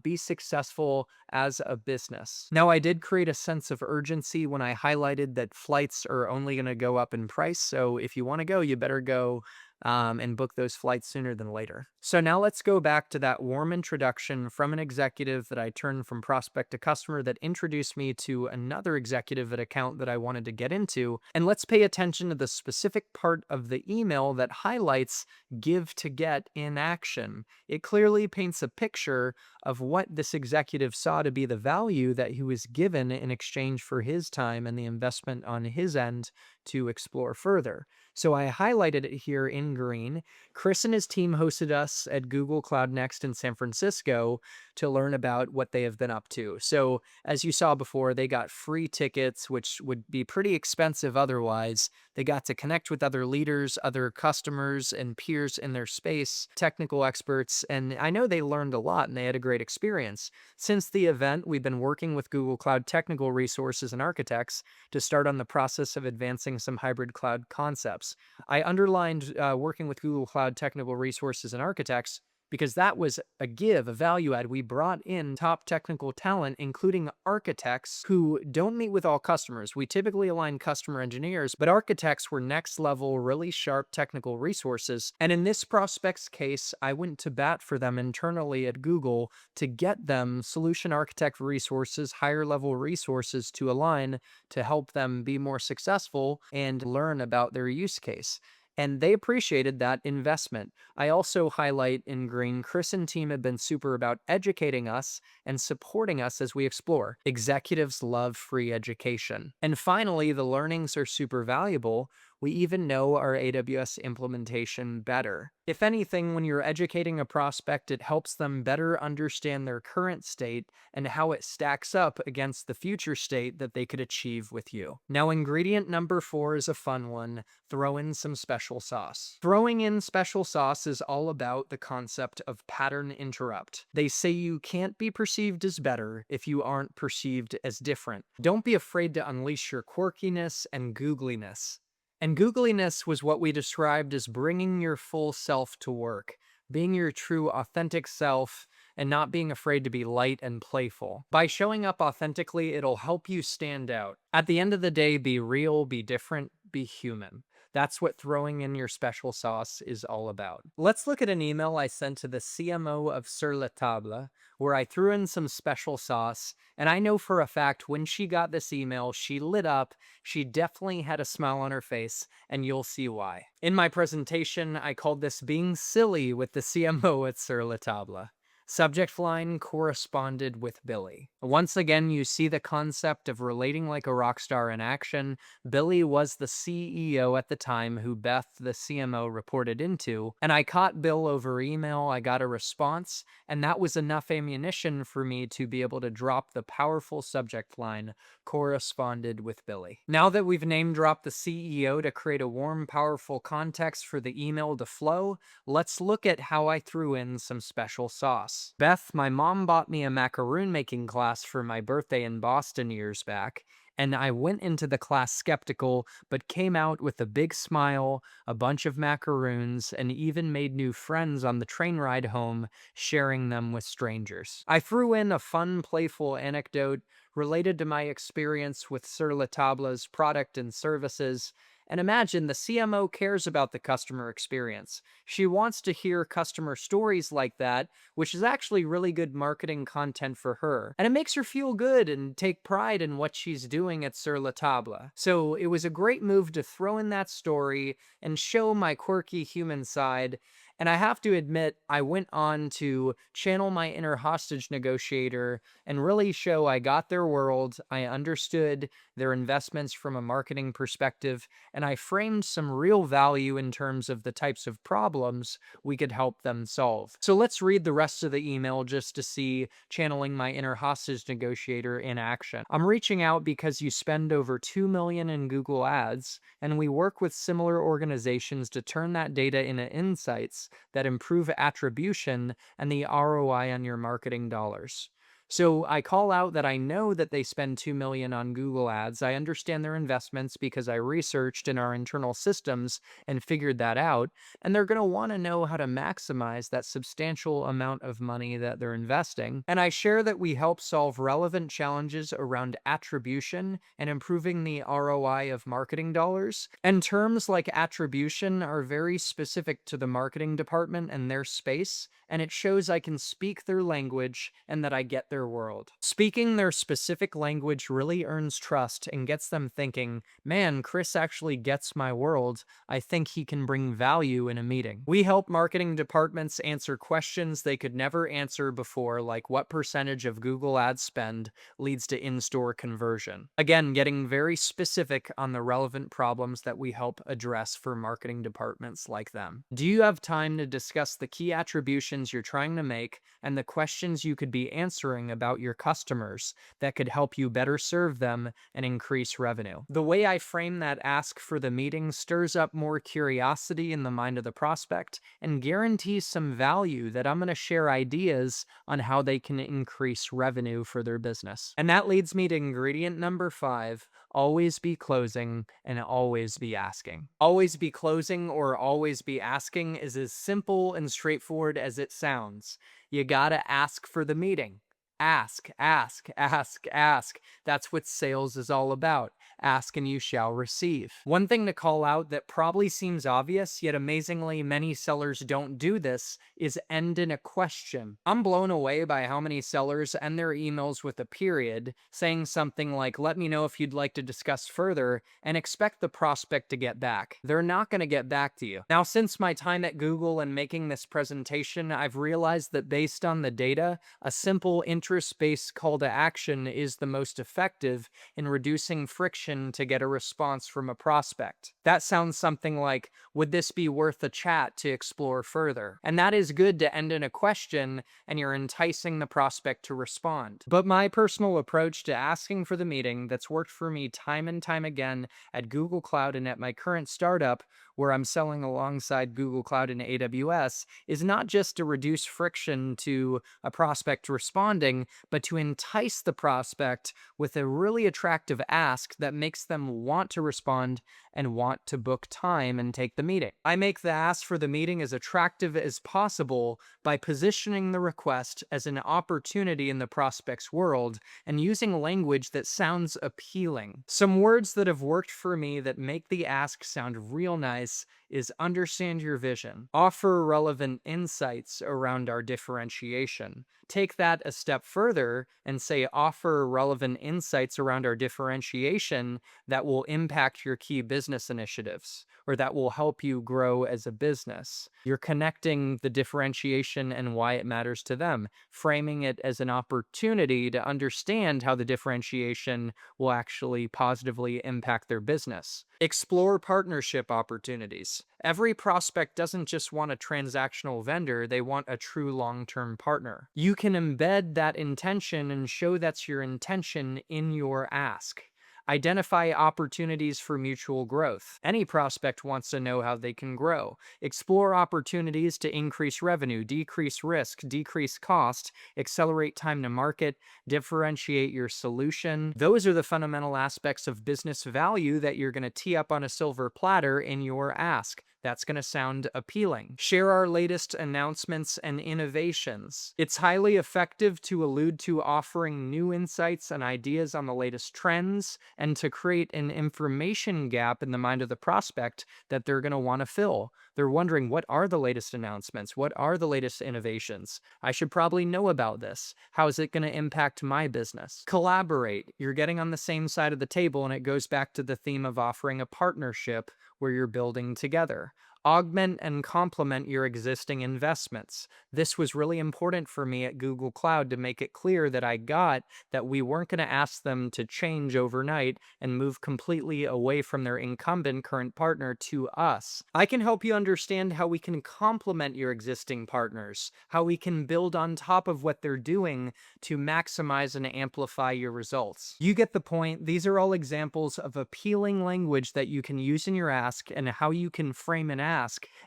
be successful as a business. Now, I did create a sense of urgency when I highlighted that flights are only going to go up in price. So if you want to go, you better go and book those flights sooner than later. So now let's go back to that warm introduction from an executive that I turned from prospect to customer that introduced me to another executive at account that I wanted to get into. And let's pay attention to the specific part of the email that highlights give to get in action. It clearly paints a picture of what this executive saw to be the value that he was given in exchange for his time and the investment on his end to explore further. So I highlighted it here in green. Chris and his team hosted us at Google Cloud Next in San Francisco to learn about what they have been up to. So as you saw before, they got free tickets, which would be pretty expensive otherwise. They got to connect with other leaders, other customers and peers in their space, technical experts, and I know they learned a lot and they had a great experience. Since the event, we've been working with Google Cloud technical resources and architects to start on the process of advancing some hybrid cloud concepts. I underlined working with Google Cloud technical resources and architects because that was a value add. We brought in top technical talent, including architects who don't meet with all customers. We typically align customer engineers, but architects were next level, really sharp technical resources. And in this prospect's case, I went to bat for them internally at Google to get them solution architect resources, higher level resources to align to help them be more successful and learn about their use case. And they appreciated that investment. I also highlight in green, Chris and team have been super about educating us and supporting us as we explore. Executives love free education. And finally, the learnings are super valuable. We even know our AWS implementation better. If anything, when you're educating a prospect, it helps them better understand their current state and how it stacks up against the future state that they could achieve with you. Now, ingredient number 4 is a fun one. Throw in some special sauce. Throwing in special sauce is all about the concept of pattern interrupt. They say you can't be perceived as better if you aren't perceived as different. Don't be afraid to unleash your quirkiness and googliness. And googliness was what we described as bringing your full self to work, being your true authentic self, and not being afraid to be light and playful. By showing up authentically, it'll help you stand out. At the end of the day, be real, be different, be human. That's what throwing in your special sauce is all about. Let's look at an email I sent to the CMO of Sur La Table, where I threw in some special sauce, and I know for a fact when she got this email, she lit up, she definitely had a smile on her face, and you'll see why. In my presentation, I called this being silly with the CMO at Sur La Table. Subject line corresponded with Billy. Once again, you see the concept of relating like a rock star in action. Billy was the CEO at the time who Beth, the CMO, reported into, and I caught Bill over email. I got a response, and that was enough ammunition for me to be able to drop the powerful subject line corresponded with Billy. Now that we've name dropped the CEO to create a warm, powerful context for the email to flow, let's look at how I threw in some special sauce. Beth, my mom bought me a macaroon making class for my birthday in Boston years back, and I went into the class skeptical, but came out with a big smile, a bunch of macaroons, and even made new friends on the train ride home, sharing them with strangers. I threw in a fun, playful anecdote related to my experience with Sur La Table's product and services. And imagine the CMO cares about the customer experience. She wants to hear customer stories like that, which is actually really good marketing content for her. And it makes her feel good and take pride in what she's doing at Sur La Table. So it was a great move to throw in that story and show my quirky human side. And I have to admit, I went on to channel my inner hostage negotiator and really show I got their world, I understood their investments from a marketing perspective, and I framed some real value in terms of the types of problems we could help them solve. So let's read the rest of the email just to see channeling my inner hostage negotiator in action. I'm reaching out because you spend over 2 million in Google Ads, and we work with similar organizations to turn that data into insights that improve attribution and the ROI on your marketing dollars. So I call out that I know that they spend 2 million on Google Ads. I understand their investments because I researched in our internal systems and figured that out, and they're going to want to know how to maximize that substantial amount of money that they're investing. And I share that we help solve relevant challenges around attribution and improving the ROI of marketing dollars. And terms like attribution are very specific to the marketing department and their space, and it shows I can speak their language and that I get their world. Speaking their specific language really earns trust and gets them thinking, man, Chris actually gets my world. I think he can bring value in a meeting. We help marketing departments answer questions they could never answer before, like what percentage of Google Ads spend leads to in-store conversion. Again, getting very specific on the relevant problems that we help address for marketing departments like them. Do you have time to discuss the key attributions you're trying to make and the questions you could be answering about your customers that could help you better serve them and increase revenue? The way I frame that ask for the meeting stirs up more curiosity in the mind of the prospect and guarantees some value that I'm going to share ideas on how they can increase revenue for their business. And that leads me to ingredient number 5, always be closing and always be asking. Always be closing or always be asking is as simple and straightforward as it sounds. You gotta ask for the meeting. Ask, ask, ask, ask. That's what sales is all about. Ask and you shall receive. One thing to call out that probably seems obvious, yet amazingly many sellers don't do this, is end in a question. I'm blown away by how many sellers end their emails with a period, saying something like, let me know if you'd like to discuss further, and expect the prospect to get back. They're not going to get back to you. Now, since my time at Google and making this presentation, I've realized that based on the data, a simple interest-based call to action is the most effective in reducing friction intention to get a response from a prospect. That sounds something like, would this be worth a chat to explore further? And that is good to end in a question, and you're enticing the prospect to respond. But my personal approach to asking for the meeting that's worked for me time and time again at Google Cloud and at my current startup, where I'm selling alongside Google Cloud and AWS, is not just to reduce friction to a prospect responding, but to entice the prospect with a really attractive ask that makes them want to respond and want to book time and take the meeting. I make the ask for the meeting as attractive as possible by positioning the request as an opportunity in the prospect's world and using language that sounds appealing. Some words that have worked for me that make the ask sound real nice is understand your vision, offer relevant insights around our differentiation. Take that a step further and say offer relevant insights around our differentiation that will impact your key business initiatives or that will help you grow as a business. You're connecting the differentiation and why it matters to them, framing it as an opportunity to understand how the differentiation will actually positively impact their business. Explore partnership opportunities. Every prospect doesn't just want a transactional vendor, they want a true long-term partner. You can embed that intention and show that's your intention in your ask. Identify opportunities for mutual growth. Any prospect wants to know how they can grow. Explore opportunities to increase revenue, decrease risk, decrease cost, accelerate time to market, differentiate your solution. Those are the fundamental aspects of business value that you're going to tee up on a silver platter in your ask. That's going to sound appealing. Share our latest announcements and innovations. It's highly effective to allude to offering new insights and ideas on the latest trends and to create an information gap in the mind of the prospect that they're going to want to fill. They're wondering, what are the latest announcements? What are the latest innovations? I should probably know about this. How is it going to impact my business? Collaborate. You're getting on the same side of the table, and it goes back to the theme of offering a partnership where you're building together. Augment and complement your existing investments. This was really important for me at Google Cloud to make it clear that I got that we weren't going to ask them to change overnight and move completely away from their incumbent current partner to us. I can help you understand how we can complement your existing partners, how we can build on top of what they're doing to maximize and amplify your results. You get the point. These are all examples of appealing language that you can use in your ask and how you can frame an ask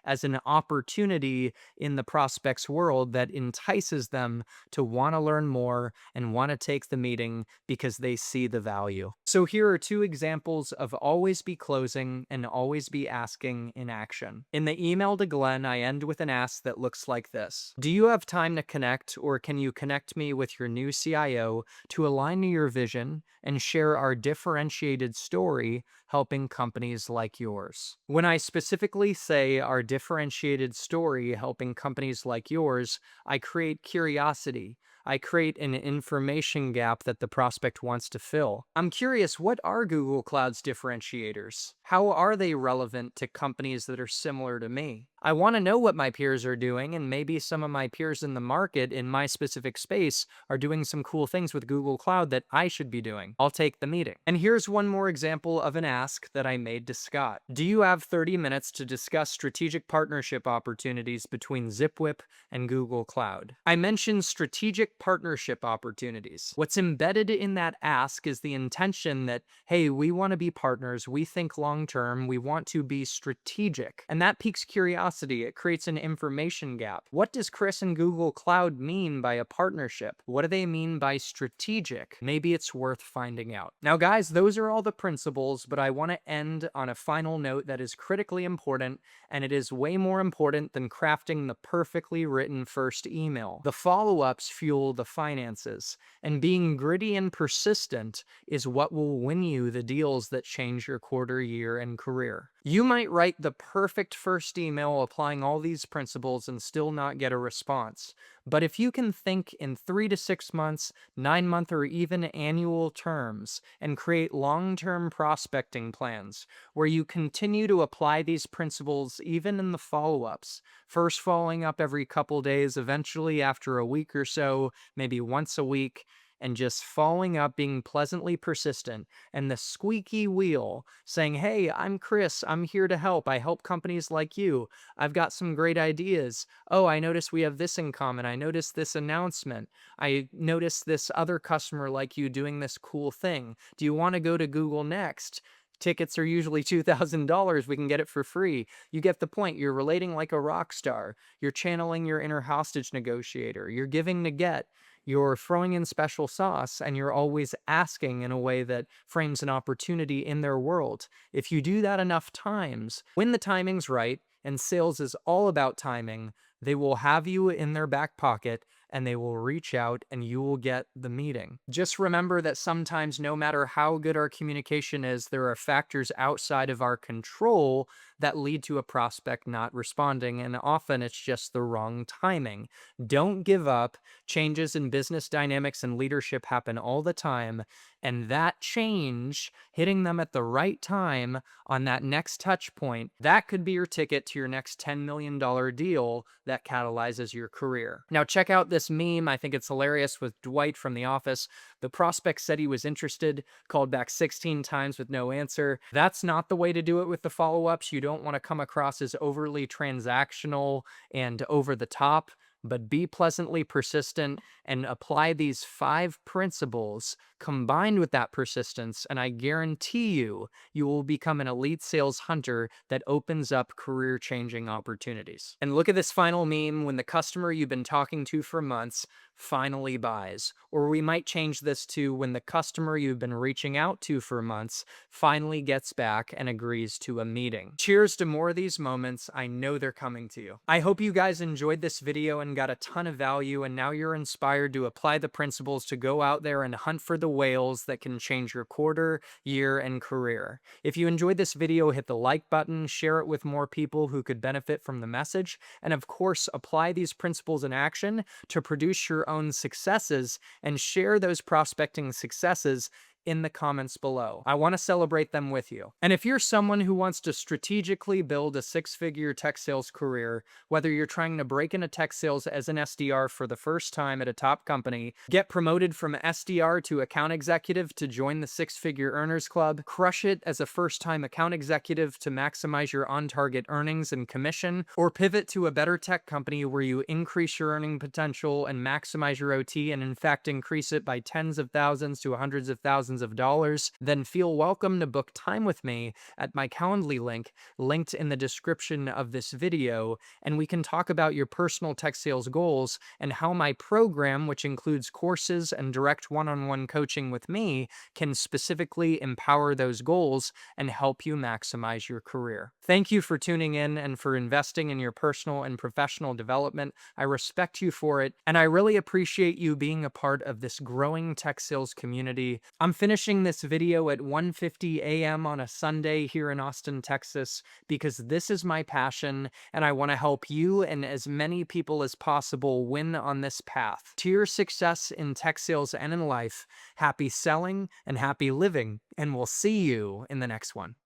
as an opportunity in the prospect's world that entices them to want to learn more and want to take the meeting because they see the value. So here are two examples of always be closing and always be asking in action. In the email to Glenn, I end with an ask that looks like this. Do you have time to connect, or can you connect me with your new CIO to align to your vision and share our differentiated story helping companies like yours? When I specifically say our differentiated story helping companies like yours, I create curiosity. I create an information gap that the prospect wants to fill. I'm curious, what are Google Cloud's differentiators? How are they relevant to companies that are similar to me? I want to know what my peers are doing, and maybe some of my peers in the market in my specific space are doing some cool things with Google Cloud that I should be doing. I'll take the meeting. And here's one more example of an ask that I made to Scott. Do you have 30 minutes to discuss strategic partnership opportunities between ZipWhip and Google Cloud? I mentioned strategic partnership opportunities. What's embedded in that ask is the intention that, hey, we want to be partners, we think long term, we want to be strategic. And that piques curiosity. It creates an information gap. What does Chris and Google Cloud mean by a partnership? What do they mean by strategic? Maybe it's worth finding out. Now, guys, those are all the principles, but I want to end on a final note that is critically important, and it is way more important than crafting the perfectly written first email. The follow-ups fuel the finances, and being gritty and persistent is what will win you the deals that change your quarter, year, and career. You might write the perfect first email applying all these principles and still not get a response. But if you can think in 3 to 6 months, 9-month, or even annual terms and create long-term prospecting plans where you continue to apply these principles even in the follow-ups, first following up every couple days, eventually after a week or so, maybe once a week, and just following up, being pleasantly persistent, and the squeaky wheel saying, "Hey, I'm Chris. I'm here to help. I help companies like you. I've got some great ideas. Oh, I noticed we have this in common. I noticed this announcement. I noticed this other customer like you doing this cool thing. Do you want to go to Google next? Tickets are usually $2,000. We can get it for free." You get the point. You're relating like a rock star. You're channeling your inner hostage negotiator. You're giving to get. You're throwing in special sauce, and you're always asking in a way that frames an opportunity in their world. If you do that enough times, when the timing's right, and sales is all about timing, they will have you in their back pocket and they will reach out and you will get the meeting. Just remember that sometimes, no matter how good our communication is, there are factors outside of our control that lead to a prospect not responding, and often it's just the wrong timing. Don't give up. Changes in business dynamics and leadership happen all the time, and that change, hitting them at the right time on that next touch point, that could be your ticket to your next $10 million deal that catalyzes your career. Now, check out this meme. I think it's hilarious, with Dwight from The Office. The prospect said he was interested, called back 16 times with no answer. That's not the way to do it with the follow-ups. You don't want to come across as overly transactional and over the top, but be pleasantly persistent and apply these 5 principles combined with that persistence, and I guarantee you, you will become an elite sales hunter that opens up career-changing opportunities. And look at this final meme: when the customer you've been talking to for months finally buys. Or we might change this to when the customer you've been reaching out to for months finally gets back and agrees to a meeting. Cheers to more of these moments. I know they're coming to you. I hope you guys enjoyed this video and got a ton of value, and now you're inspired to apply the principles to go out there and hunt for the whales that can change your quarter, year, and career. If you enjoyed this video, hit the like button, share it with more people who could benefit from the message, and of course, apply these principles in action to produce your own successes and share those prospecting successes in the comments below. I want to celebrate them with you. And if you're someone who wants to strategically build a 6-figure tech sales career, whether you're trying to break into tech sales as an SDR for the first time at a top company, get promoted from SDR to account executive to join the 6-figure earners club, crush it as a first-time account executive to maximize your on-target earnings and commission, or pivot to a better tech company where you increase your earning potential and maximize your OT, and in fact increase it by tens of thousands to hundreds of thousands of dollars, then feel welcome to book time with me at my Calendly link, linked in the description of this video, and we can talk about your personal tech sales goals and how my program, which includes courses and direct one-on-one coaching with me, can specifically empower those goals and help you maximize your career. Thank you for tuning in and for investing in your personal and professional development. I respect you for it, and I really appreciate you being a part of this growing tech sales community. I'm finishing this video at 1:50 a.m. on a Sunday here in Austin, Texas, because this is my passion, and I want to help you and as many people as possible win on this path to your success in tech sales and in life. Happy selling and happy living, and we'll see you in the next one.